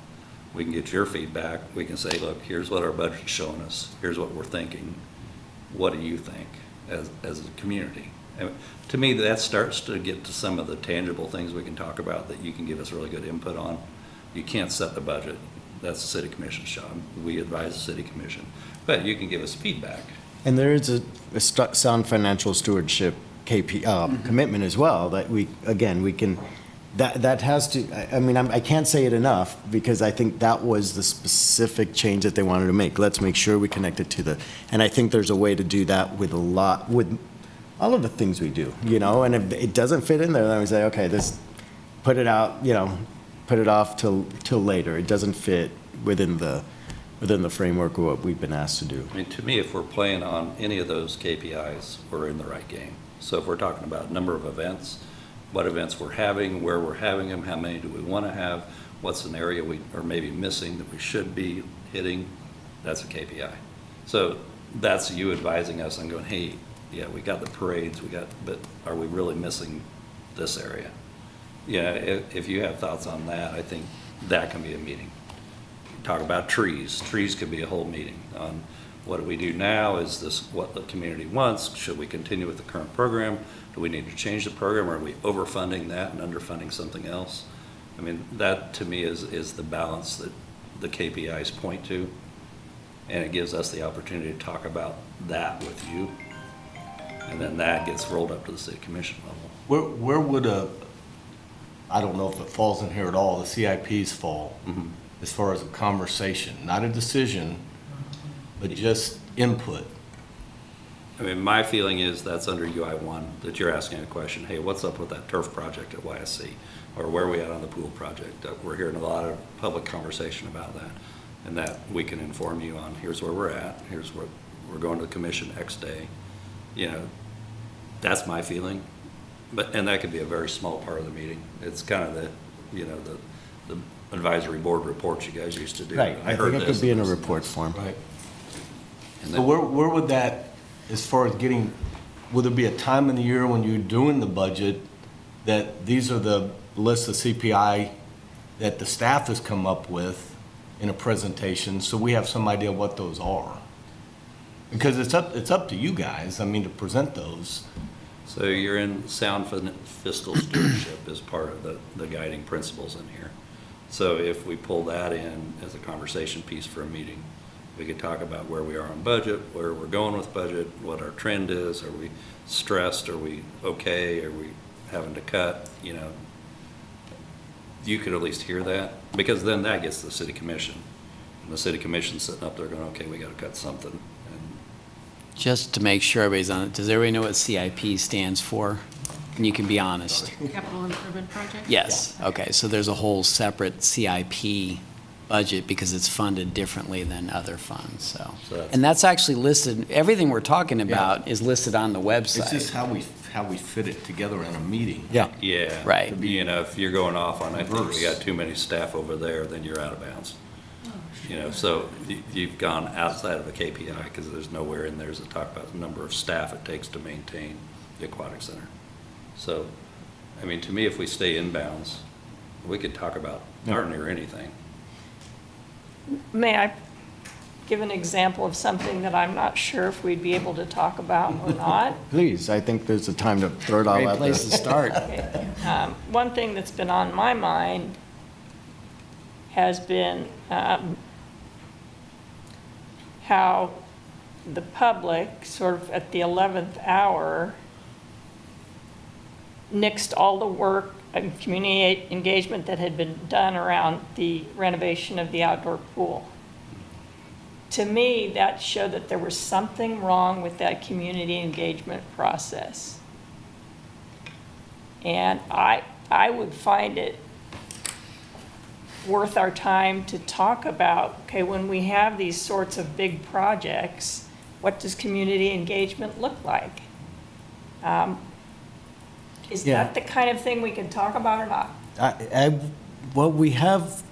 We can get your feedback. We can say, look, here's what our budget's showing us. Here's what we're thinking. What do you think as a community? And to me, that starts to get to some of the tangible things we can talk about that you can give us really good input on. You can't set the budget. That's the city commission's job. We advise the city commission. But you can give us feedback. And there is a sound financial stewardship commitment as well that we can, that has to, I mean, I can't say it enough because I think that was the specific change that they wanted to make. Let's make sure we connect it to and I think there's a way to do that with all of the things we do, and if it doesn't fit in there, then we say, okay, put it out, put it off till later. It doesn't fit within the framework of what we've been asked to do. I mean, to me, if we're playing on any of those KPIs, we're in the right game. So if we're talking about number of events, what events we're having, where we're having them, how many do we want to have, what's an area we are maybe missing that we should be hitting, that's a KPI. So that's you advising us and going, hey, yeah, we got the parades, but are we really missing this area? Yeah, if you have thoughts on that, I think that can be a meeting. Talk about trees. Trees could be a whole meeting on what do we do now? Is this what the community wants? Should we continue with the current program? Do we need to change the program? Or are we overfunding that and underfunding something else? I mean, that to me is the balance that the KPIs point to. And it gives us the opportunity to talk about that with you. And then that gets rolled up to the city commission level. Where would I don't know if it falls in here at all, the CIPs fall, as far as a conversation, not a decision, but just input. I mean, my feeling is that's under UI1, that you're asking a question, hey, what's up with that turf project at YSC? Or where are we at on the pool project? We're hearing a lot of public conversation about that. And that we can inform you on, here's where we're at, here's where we're going to the commission X day. You know, that's my feeling. And that could be a very small part of the meeting. It's kind of the, you know, the advisory board reports you guys used to do. Right, I think it could be in a this, report form. Right. and So then- where would that, as far as getting, would there be a time in the year when you're doing the budget that these are the lists of CPI that the staff has come up with in a presentation, so we have some idea what those are? Because it's up to you guys, I mean, to present those. So you're in sound fiscal stewardship as part of the guiding principles in here. So if we pull that in as a conversation piece for a meeting, we could talk about where we are on budget, where we're going with budget, what our trend is, are we stressed, are we okay, are we having to cut, you know. You could at least hear that, because then that gets to the city commission. And the city commission's sitting up there going, okay, we gotta cut something. And Just to make sure everybody's on it, does everybody know what CIP stands for? And you can be honest. Capital Improvement Project? Yes, okay, so there's a whole separate CIP budget because it's funded differently than other funds, so. So that's- And that's actually listed, everything we're talking about is listed on the website. It's just how we fit it together in a meeting. Yeah. Yeah. Right. You know, if you're going off on, I think we got too many staff over there, then you're out of bounds. You know, so you've gone outside of a KPI because there's nowhere in there to talk about the number of staff it takes to maintain the aquatic center. So, I mean, to me, if we stay in bounds, we could talk about darn near anything. May I give an example of something that I'm not sure if we'd be able to talk about or not? Please, I think there's a time to throw it all Great out place to there. start. Okay. One thing that's been on my mind has been how the public, sort of at the 11th hour, nixed all the work and community engagement that had been done around the renovation of the outdoor pool. To me, that showed that there was something wrong with that community engagement process. And I would find it worth our time to talk about, okay, when we have these sorts of big projects, what does community engagement look like? Is Yeah. that the kind of thing we can talk about or not? Well, we have,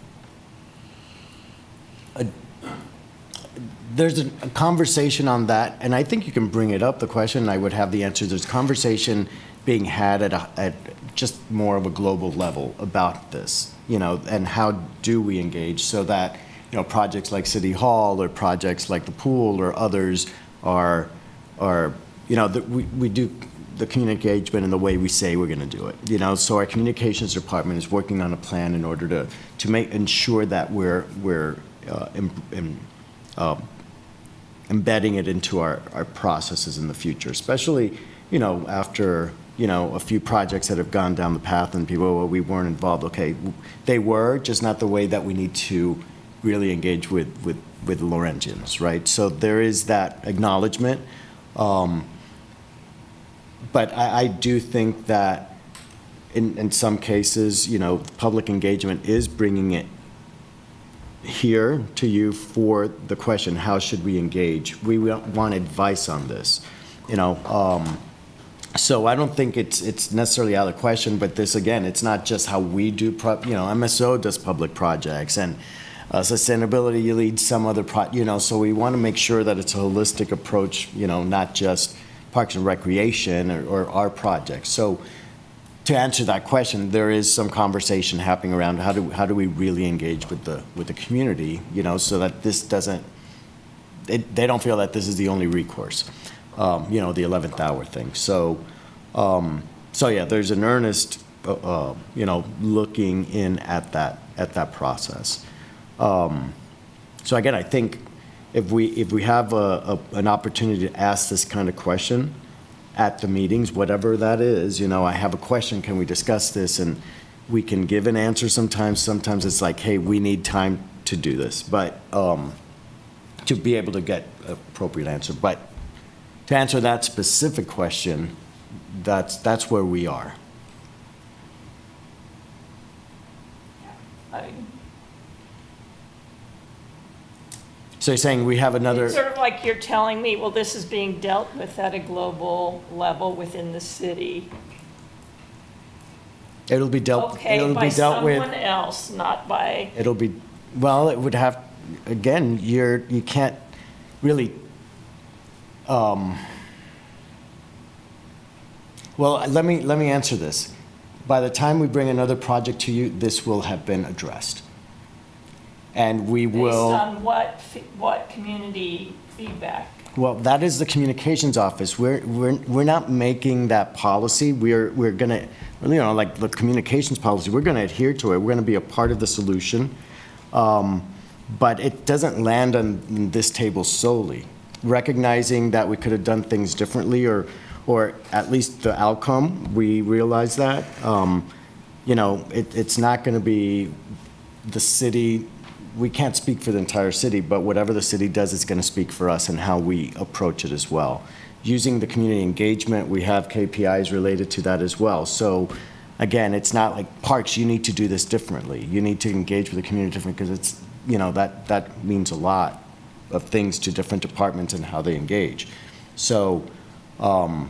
there's a conversation on that, and I think you can bring it up, the question, I would have the answer. There's conversation being had at just more of a global level about this, you know, and how do we engage so that, you know, projects like City Hall or projects like the pool or others are you know, that we do the community engagement in the way we say we're going to do it, you know. So our communications department is working on a plan in order to ensure that we're embedding it into our processes in the future, especially, you know, after, you know, a few projects that have gone down the path and people, well, we weren't involved. Okay, they were, just not the way that we need to really engage with Laurentians, right? So there is that acknowledgement. But I do think that in some cases, you know, public engagement is bringing it here to you for the question, how should we engage? We want advice on this, you know. So I don't think it's necessarily out of the question, but this, again, it's not just how we do, you know, MSO does public projects, and sustainability, you lead some other so we want to make sure that it's a holistic approach, not just Parks and Recreation or our projects. So to answer that question, there is some conversation happening around how do we really engage with the community, so that this doesn't, they don't feel that this is the only recourse, the 11th hour thing. So yeah, there's an earnest, looking in at that process. So again, I think if we have an opportunity to ask this kind of question at the meetings, whatever that is, I have a question, can we discuss this? And we can give an answer sometimes. Sometimes it's like, hey, we need time to do this, but to be able to get appropriate answer. But to answer that specific question, that's where we are. So you're saying we have another. It's sort of like you're telling me, well, this is being dealt with at a global level within the city. It'll be dealt. Okay, it'll by be dealt with. someone else, not by. It'll be, well, it would have. Again, you can't really. Well, let me answer this. By the time we bring another project to you, this will have been addressed. And we will. Based on what community feedback? Well, that is the communications office. We're not making that policy. We're gonna, like the communications policy, we're gonna adhere to it. We're gonna be a part of the solution. But it doesn't land on this table solely. Recognizing that we could have done things differently or at least the outcome, we realize that. It's not gonna be the city. We can't speak for the entire city, but whatever the city does, it's going to speak for us and how we approach it as well. Using the community engagement, we have KPIs related to that as well. So again, it's not like parks, you need to do this differently. You need to engage with the community differently because it's, that means a lot of things to different departments and how they engage. So, so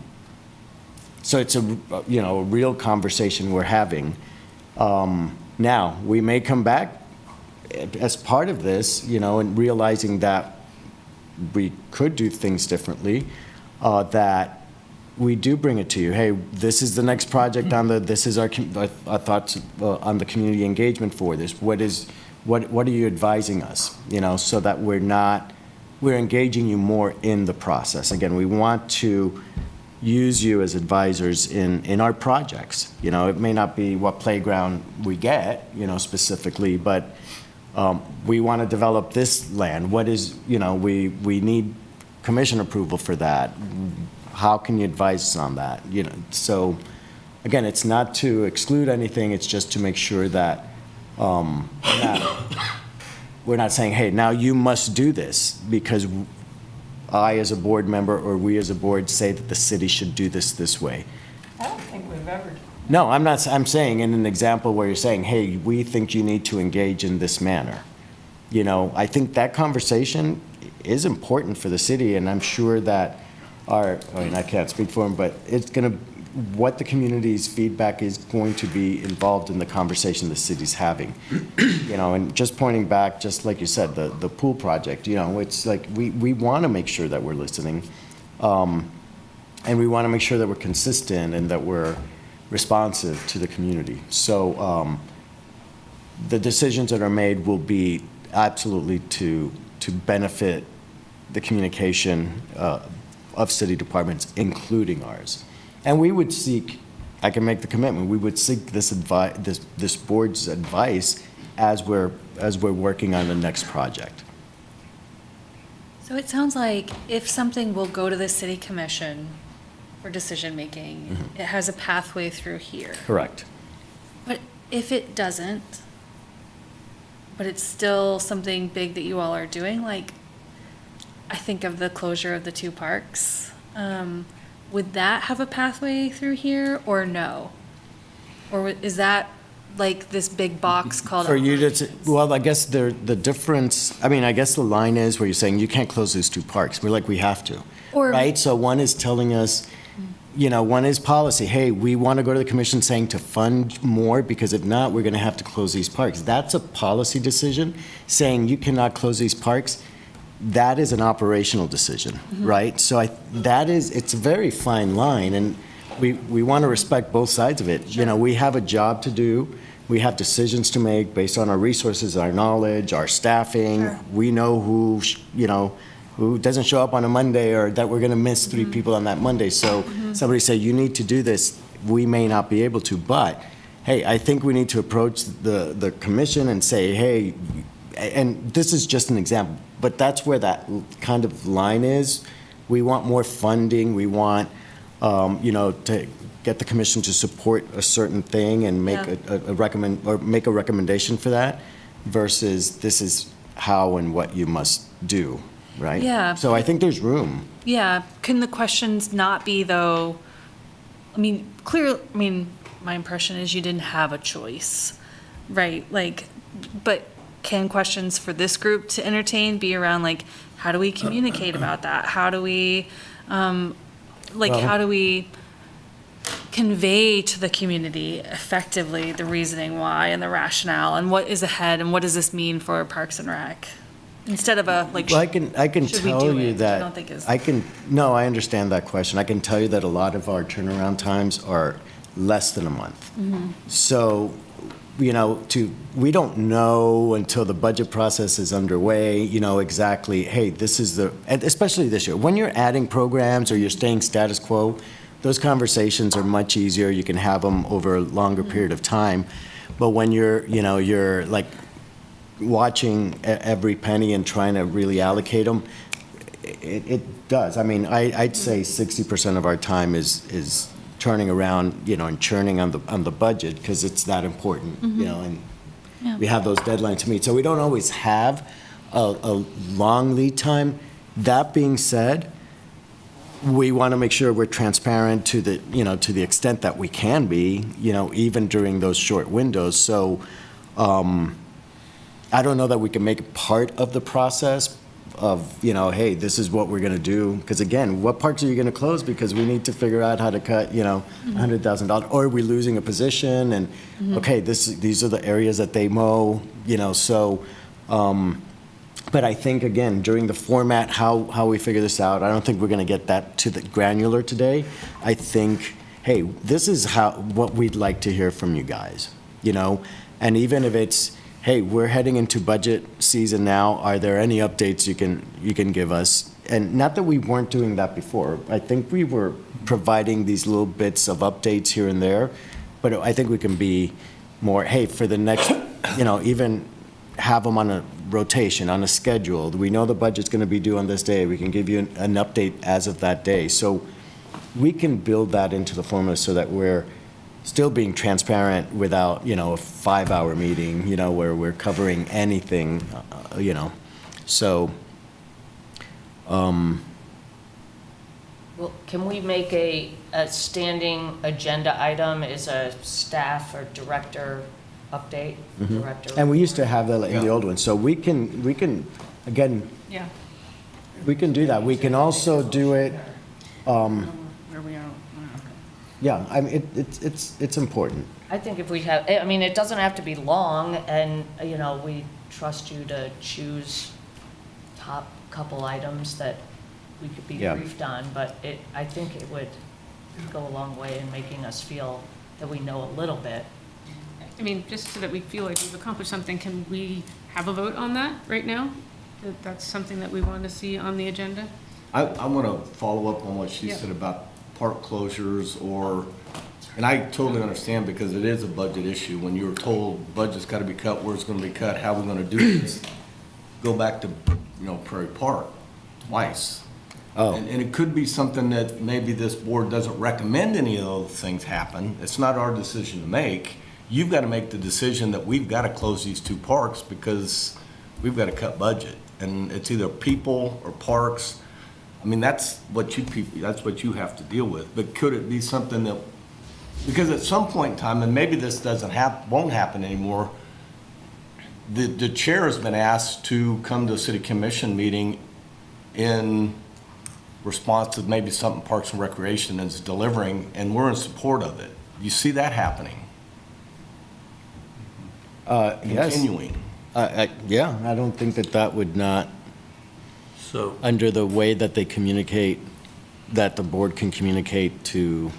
it's a real conversation we're having. Now, we may come back as part of this, and realizing that we could do things differently, that we do bring it to you. Hey, this is the next project this is our thoughts on the community engagement for this. What are you advising us? So that we're engaging you more in the process. Again, we want to use you as advisors in our projects. It may not be what playground we get, specifically, but we want to develop this land. What is, we need commission approval for that. How can you advise us on that? So again, it's not to exclude anything. It's just to make sure that we're not saying, hey, now you must do this because I as a board member or we as a board say that the city should do this way. I don't think we've ever. No, I'm not. I'm saying in an example where you're saying, hey, we think you need to engage in this manner. I think that conversation is important for the city, and I'm sure that I can't speak for them, but it's going to, what the community's feedback is going to be involved in the conversation the city's having. And just pointing back, just like you said, the pool project, it's like we want to make sure that we're listening, and we want to make sure that we're consistent and that we're responsive to the community. So the decisions that are made will be absolutely to benefit the communication of city departments, including ours. And we would seek, I can make the commitment, we would seek this board's advice as we're working on the next project. So it sounds like if something will go to the city commission for decision-making, it has a pathway through here. Correct. But if it doesn't, but it's still something big that you all are doing, like, I think of the closure of the 2 parks, would that have a pathway through here or no? Or is that like this big box called? For you to, well, I guess the difference, I guess the line is where you're saying you can't close those 2 parks. We're like, we have to. Or- right? So one is telling us, one is policy. Hey, we want to go to the commission saying to fund more, because if not, we're going to have to close these parks. That's a policy decision. Saying you cannot close these parks, that is an operational decision, right? So it's a very fine line, and we want to respect both sides of it. We have a job to do. We have decisions to make based on our resources, our knowledge, our staffing. Sure. We know who doesn't show up on a Monday, or that we're going to miss 3 people on that Monday. So somebody say, you need to do this, we may not be able to, but, hey, I think we need to approach the commission and say, hey, and this is just an example, but that's where that kind of line is. We want more funding, we want, to get the commission to support a certain thing and make make a recommendation for that, versus this is how and what you must do. Right? Yeah. So I think there's room. Yeah, can the questions not be, though, my impression is you didn't have a choice, right? But can questions for this group to entertain be around, how do we communicate about that? How do we, how do we convey to the community effectively the reasoning why and the rationale, and what is ahead, and what does this mean for Parks and Rec? Instead of Well, I can should we tell do you it? Which I don't think is- no, I understand that question. I can tell you that a lot of our turnaround times are less than a month. So, we don't know until the budget process is underway, exactly, hey, this is and especially this year. When you're adding programs or you're staying status quo, those conversations are much easier. You can have them over a longer period of time. But when you're watching every penny and trying to really allocate them, it does. I'd say 60% of our time is turning around, and churning on the budget, because it's that important, and we have those deadlines to meet. So we don't always have a long lead time. That being said, we want to make sure we're transparent to the extent that we can be, even during those short windows. So, I don't know that we can make it part of the process of, hey, this is what we're going to do. Because again, what parks are you going to close? Because we need to figure out how to cut, $100,000. Or are we losing a position? And, okay, these are the areas that they mow, so. But I think, again, during the format, how we figure this out, I don't think we're going to get that to the granular today. I think, hey, this is what we'd like to hear from you guys, And even if it's, hey, we're heading into budget season now, are there any updates you can give us? And not that we weren't doing that before. I think we were providing these little bits of updates here and there, but I think we can be more, hey, for the next, even have them on a rotation, on a schedule. We know the budget's going to be due on this day. We can give you an update as of that day. So we can build that into the formula so that we're still being transparent without, a 5-hour meeting, where we're covering anything, so. Well, can we make a standing agenda item as a staff or director update? Director. And we used to have that in the old one, so we can, again, Yeah. we can do that. We can also do it, Where we are. yeah, it's important. I think if we have, it doesn't have to be long, and, we trust you to choose top couple items that we could be Yeah. briefed on, but I think it would go a long way in making us feel that we know a little bit. Just so that we feel like we've accomplished something, can we have a vote on that right now? That's something that we want to see on the agenda? I want to follow up on what she said about park closures and I totally understand, because it is a budget issue. When you're told budget's got to be cut, where it's going to be cut, how we're going to do this, go back to, Prairie Park twice. Oh. And it could be something that maybe this board doesn't recommend any of those things happen. It's not our decision to make. You've got to make the decision that we've got to close these 2 parks because we've got to cut budget. And it's either people or parks. That's what you have to deal with. But could it be something that, because at some point in time, and maybe this won't happen anymore, the chair has been asked to come to a city commission meeting in response to maybe something Parks and Recreation is delivering, and we're in support of it. You see that happening? Yes. Continuing. Yeah, I don't think that would not, So, under the way that they communicate, that the board can communicate to,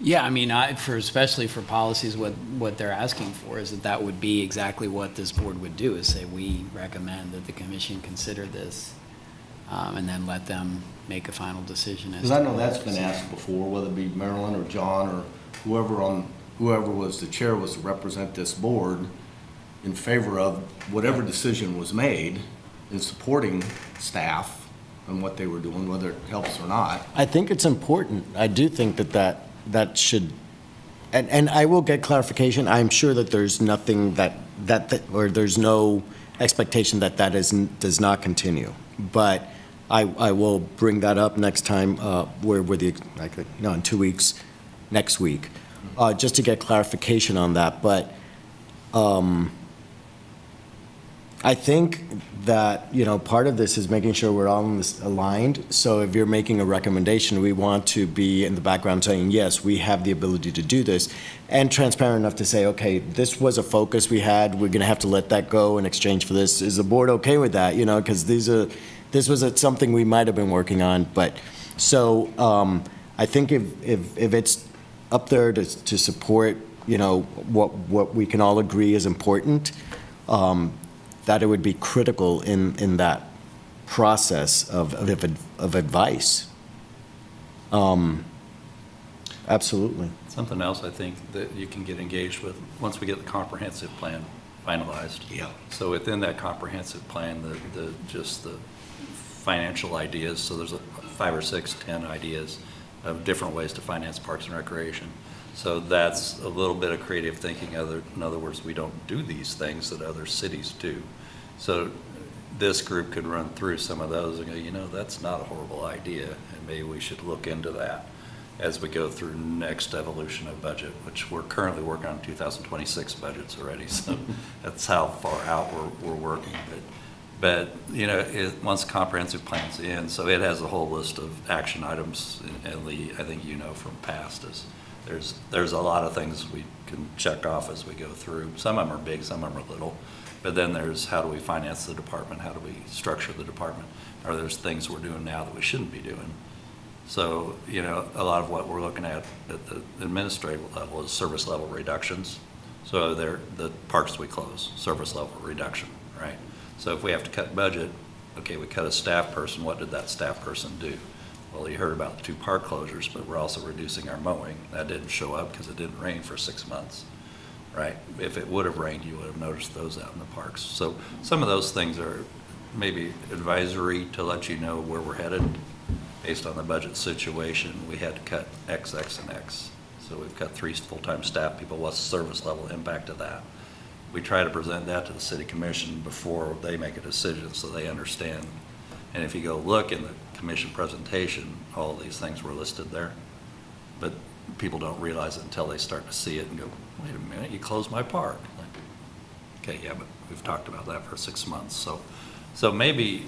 Yeah, I mean, especially for policies, what they're asking for is that would be exactly what this board would do, is say, we recommend that the commission consider this, and then let them make a final decision. Because I know that's been asked before, whether it be Marilyn or John or whoever was the chair was to represent this board in favor of whatever decision was made in supporting staff and what they were doing, whether it helps or not. I think it's important. I do think that should, and I will get clarification. I'm sure that there's nothing or there's no expectation that does not continue. But I will bring that up next time, in 2 weeks, next week, just to get clarification on that. But I think that, part of this is making sure we're all aligned. So if you're making a recommendation, we want to be in the background saying, yes, we have the ability to do this, and transparent enough to say, okay, this was a focus we had. We're going to have to let that go in exchange for this. Is the board okay with that? Because this was something we might have been working on. But so I think if it's up there to support, what we can all agree is important, that it would be critical in that process of advice. Absolutely. something else I think that you can get engaged with once we get the comprehensive plan finalized. Yeah. So within that comprehensive plan, the financial ideas, so there's 5 or 6, 10 ideas of different ways to finance Parks and Recreation. So that's a little bit of creative thinking. In other words, we don't do these things that other cities do. So this group could run through some of those and go, that's not a horrible idea, and maybe we should look into that as we go through next evolution of budget, which we're currently working on 2026 budgets already. So that's how far out we're working. But once the comprehensive plan's in, so it has a whole list of action items, and Lee, I think from past is there's a lot of things we can check off as we go through. Some of them are big, some of them are little. But then there's how do we finance the department? How do we structure the department? Or there's things we're doing now that we shouldn't be doing. So, a lot of what we're looking at the administrative level is service level reductions. So the parks we close, service level reduction, right? So if we have to cut budget, okay, we cut a staff person, what did that staff person do? Well, you heard about the 2 park closures, but we're also reducing our mowing. That didn't show up because it didn't rain for 6 months, right? If it would have rained, you would have noticed those out in the parks. So some of those things are maybe advisory to let you know where we're headed. Based on the budget situation, we had to cut X, X, and X. So we've cut 3 full-time staff people. What's the service level impact of that? We try to present that to the city commission before they make a decision so they understand. And if you go look in the commission presentation, all of these things were listed there. But people don't realize it until they start to see it and go, wait a minute, you closed my park. Okay, yeah, but we've talked about that for 6 months. So maybe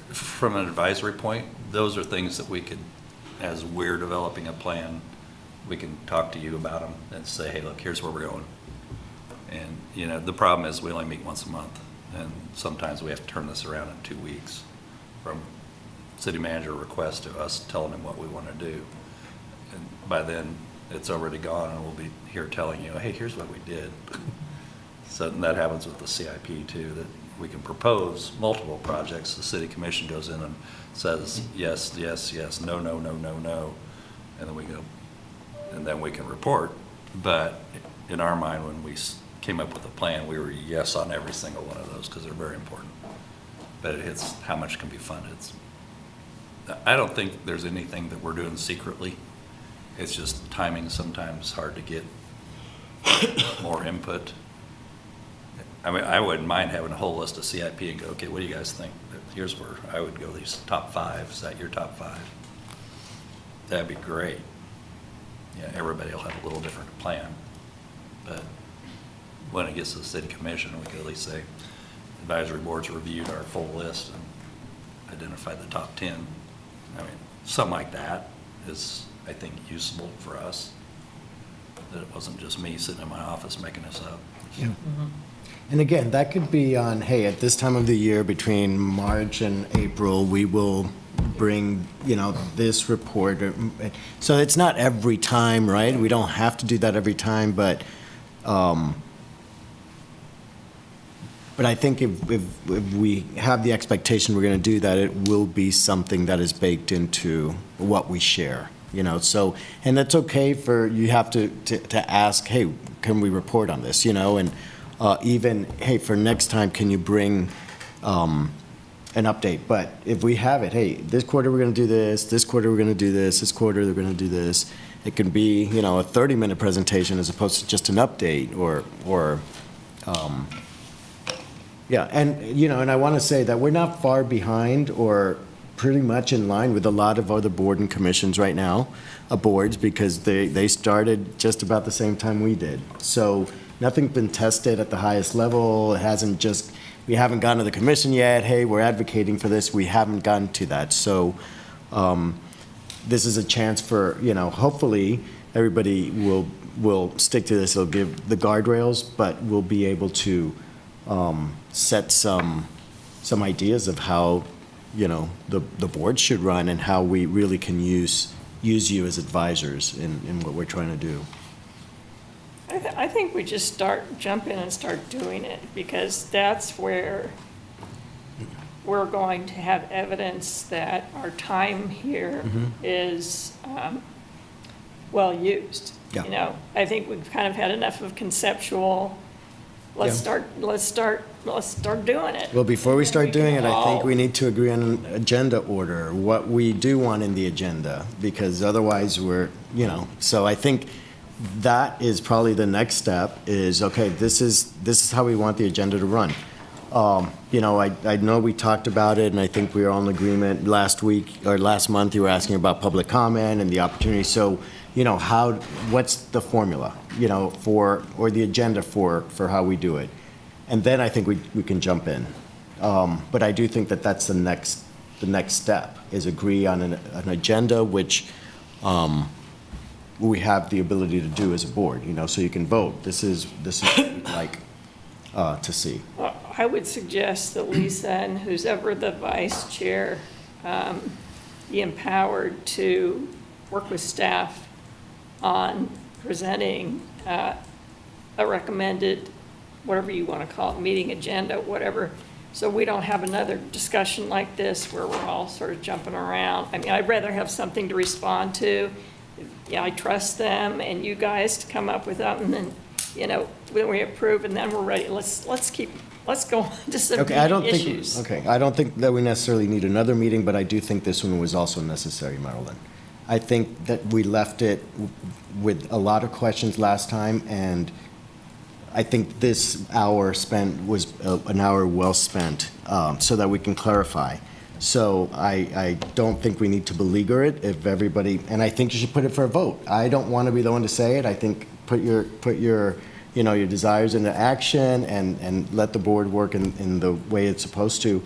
from an advisory point, those are things that we could, as we're developing a plan, we can talk to you about them and say, hey, look, here's where we're going. And, the problem is we only meet once a month. And sometimes we have to turn this around in 2 weeks from city manager request to us telling him what we want to do. And by then, it's already gone, and we'll be here telling you, hey, here's what we did. So that happens with the CIP too, that we can propose multiple projects. The city commission goes in and says, yes, yes, yes, no, no, no, no, no. And then we go, and then we can report. But in our mind, when we came up with a plan, we were yes on every single one of those because they're very important. But it's how much can be funded. I don't think there's anything that we're doing secretly. It's just timing sometimes hard to get more input. I mean, I wouldn't mind having a whole list of CIP and go, okay, what do you guys think? Here's where I would go, these top 5. Is that your top 5? That'd be great. Yeah, everybody will have a little different plan. But when it gets to the city commission, we could at least say, advisory boards reviewed our full list and identified the top 10. I mean, something like that is, I think, useful for us. That it wasn't just me sitting in my office making this up. Yeah. And again, that could be on, hey, at this time of the year, between March and April, we will bring, this report. So it's not every time, right? We don't have to do that every time, but I think if we have the expectation we're going to do that, it will be something that is baked into what we share, so, and that's okay for, you have to ask, hey, can we report on this, and even, hey, for next time, can you bring an update? But if we have it, hey, this quarter we're going to do this quarter we're going to do this quarter they're going to do this, it can be, a 30-minute presentation as opposed to just an update or yeah, and, and I want to say that we're not far behind or pretty much in line with a lot of other board and commissions right now, boards, because they started just about the same time we did. So nothing's been tested at the highest level. It hasn't just, we haven't gotten to the commission yet. Hey, we're advocating for this. We haven't gotten to that. So this is a chance for, hopefully everybody will stick to this. It'll give the guardrails, but we'll be able to set some ideas of how, the board should run and how we really can use you as advisors in what we're trying to do. I think we just jump in and start doing it, because that's where we're going to have evidence that our time here is well used. Yeah. I think we've kind of had enough of conceptual. Let's start doing it. Well, before we start doing it, I think we need to agree on an agenda order, what we do want in the agenda, because otherwise we're, so I think that is probably the next step is, okay, this is how we want the agenda to run. I know we talked about it, and I think we were all in agreement last week, or last month, you were asking about public comment and the opportunity. So, what's the formula, or the agenda for how we do it? And then I think we can jump in. But I do think that that's the next step, is agree on an agenda, which we have the ability to do as a board, so you can vote. This is what we'd like to see. I would suggest that Lisa and who's ever the vice chair be empowered to work with staff on presenting a recommended, whatever you want to call it, meeting agenda, whatever, so we don't have another discussion like this where we're all sort of jumping around. I mean, I'd rather have something to respond to. Yeah, I trust them and you guys to come up with that, and then, when we approve, and then we're ready. Let's go on to some issues. I don't think that we necessarily need another meeting, but I do think this one was also necessary, Marilyn. I think that we left it with a lot of questions last time, and I think this hour spent was an hour well spent, so that we can clarify. So I don't think we need to beleaguer it if everybody, and I think you should put it for a vote. I don't want to be the one to say it. I think put your desires into action and let the board work in the way it's supposed to.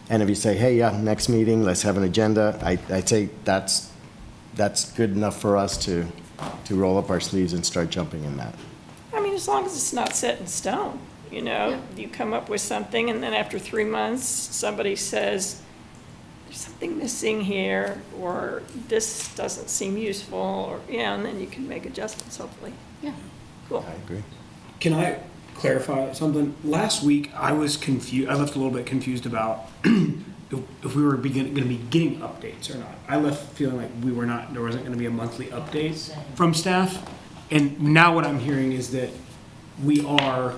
And if you say, hey, yeah, next meeting, let's have an agenda, I'd say that's good enough for us to roll up our sleeves and start jumping in that. I mean, as long as it's not set in stone, you come up with something, and then after 3 months, somebody says, there's something missing here, or this doesn't seem useful, or, and then you can make adjustments, hopefully. Yeah. Cool. I agree. Can I clarify something? Last week, I was confused. I left a little bit confused about if we were going to be getting updates or not. I left feeling like there wasn't going to be a monthly update from staff. And now what I'm hearing is that we are,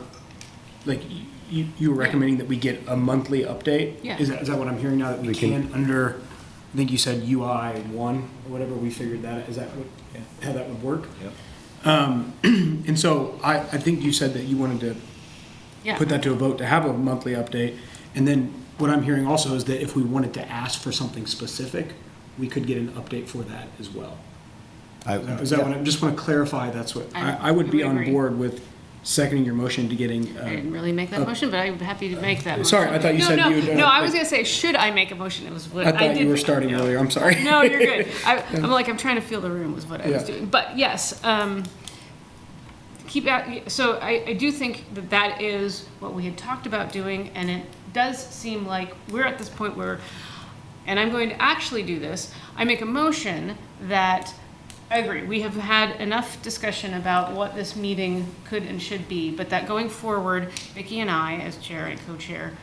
like, you were recommending that we get a monthly update? Yeah. Is that what I'm hearing now, that we can under, I think you said UI 1 or whatever, we figured that, is that how that would work? Yep. And so I think you said that you wanted to put that to a vote to have a monthly update. And then what I'm hearing also is that if we wanted to ask for something specific, we could get an update for that as well. Is that what I just want to clarify? That's what I would be on board with seconding your motion to getting. I didn't really make that motion, but I'm happy to make that motion. Sorry, I thought you said you were done. No, I was going to say, should I make a motion? It was what I thought did. you were starting earlier. I'm sorry. No, you're good. I'm trying to feel the room was what I was Yeah. doing. But yes, so I do think that that is what we had talked about doing, and it does seem like we're at this point where, and I'm going to actually do this, I make a motion that, I agree, we have had enough discussion about what this meeting could and should be, but that going forward, Vicki and I, as chair and co-chair,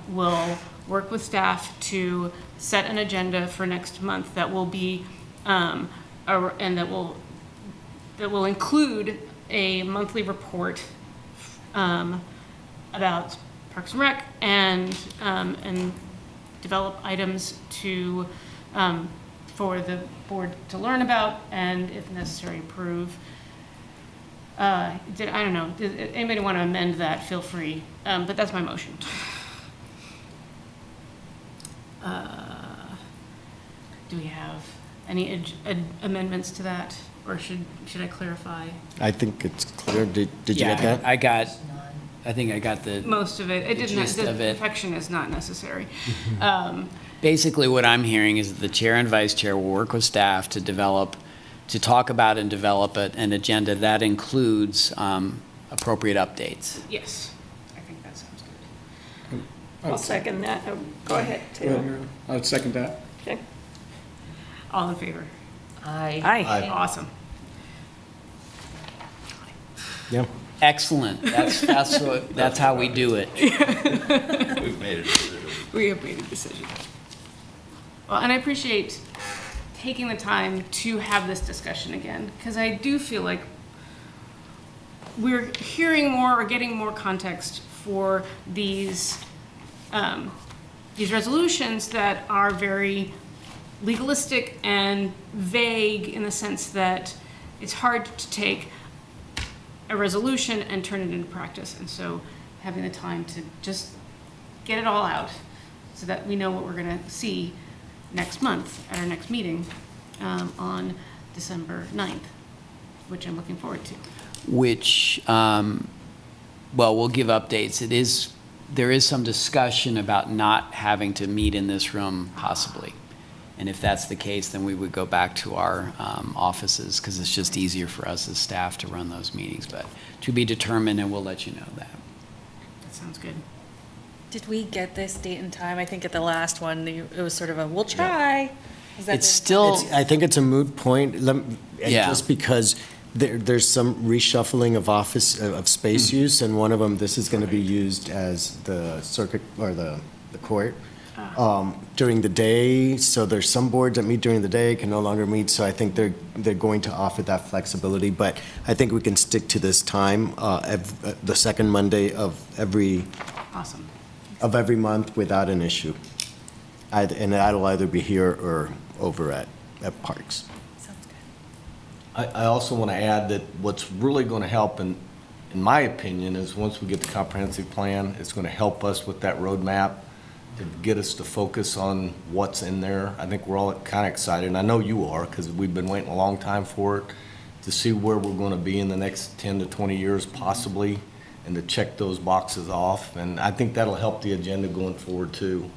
will work with staff to set an agenda for next month that will be, and that will include a monthly report about Parks and Rec and develop items to, for the board to learn about and if necessary approve. I don't know, does anybody want to amend that, feel free, but that's my motion. Do we have any amendments to that, or should I clarify? I think it's clear. Did you Yeah, get that? I think I got the. Most of it. It The didn't, gist of the it. perfection is not necessary. Basically, what I'm hearing is that the chair and vice chair will work with staff to talk about and develop an agenda that includes appropriate updates. Yes, I think that sounds good. I'll second that. Oh, go ahead, Go ahead, Taylor. Marilyn. I would second that. Okay. All in favor? Aye. Awesome. Yeah. Excellent. That's how we do it. We've made a decision. We have made a decision. Well, and I appreciate taking the time to have this discussion again, because I do feel like we're hearing more or getting more context for these resolutions that are very legalistic and vague in the sense that it's hard to take a resolution and turn it into practice. And so having the time to just get it all out so that we know what we're going to see next month at our next meeting on December 9th, which I'm looking forward to. Which, well, we'll give updates. There is some discussion about not having to meet in this room possibly. And if that's the case, then we would go back to our offices because it's just easier for us as staff to run those meetings. But to be determined, and we'll let you know that. That sounds good. Did we get this date and time? I think at the last one, it was sort of a, we'll try. Is that It's the- still, I think it's a moot point, Yeah. just because there's some reshuffling of space use, and one of them, this is going to be used as the circuit, or the court during the day, so there's some boards that meet during the day, can no longer meet, so I think they're going to offer that flexibility, but I think we can stick to this time, the second Monday of every Awesome. month without an issue. And that'll either be here or over at Parks. Sounds good. I also want to add that what's really going to help, in my opinion, is once we get the comprehensive plan, it's going to help us with that roadmap to get us to focus on what's in there. I think we're all kind of excited, and I know you are, because we've been waiting a long time for it, to see where we're going to be in the next 10 to 20 years possibly, and to check those boxes off. And I think that'll help the agenda going forward too.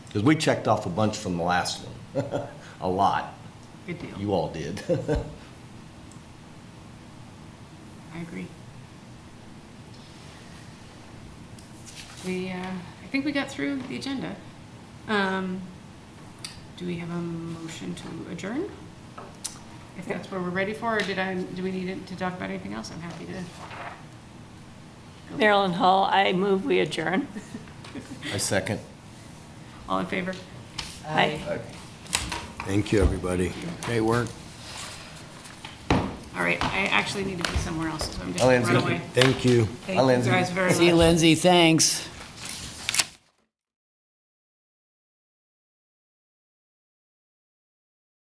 Because we checked off a bunch from the last one, a lot. Good deal. You all did. I agree. I think we got through the agenda. Do we have a motion to adjourn? If that's what we're ready for, or do we need to talk about anything else? I'm happy to. Marilyn Hull, I move we adjourn. I second. All in favor? Aye. Thank you, everybody. great work. All right, I actually need to be somewhere else, so I'm just Oh, going to Lindsay. run away. Thank you. Thank you Lindsay. guys very much. See you, Lindsay, thanks.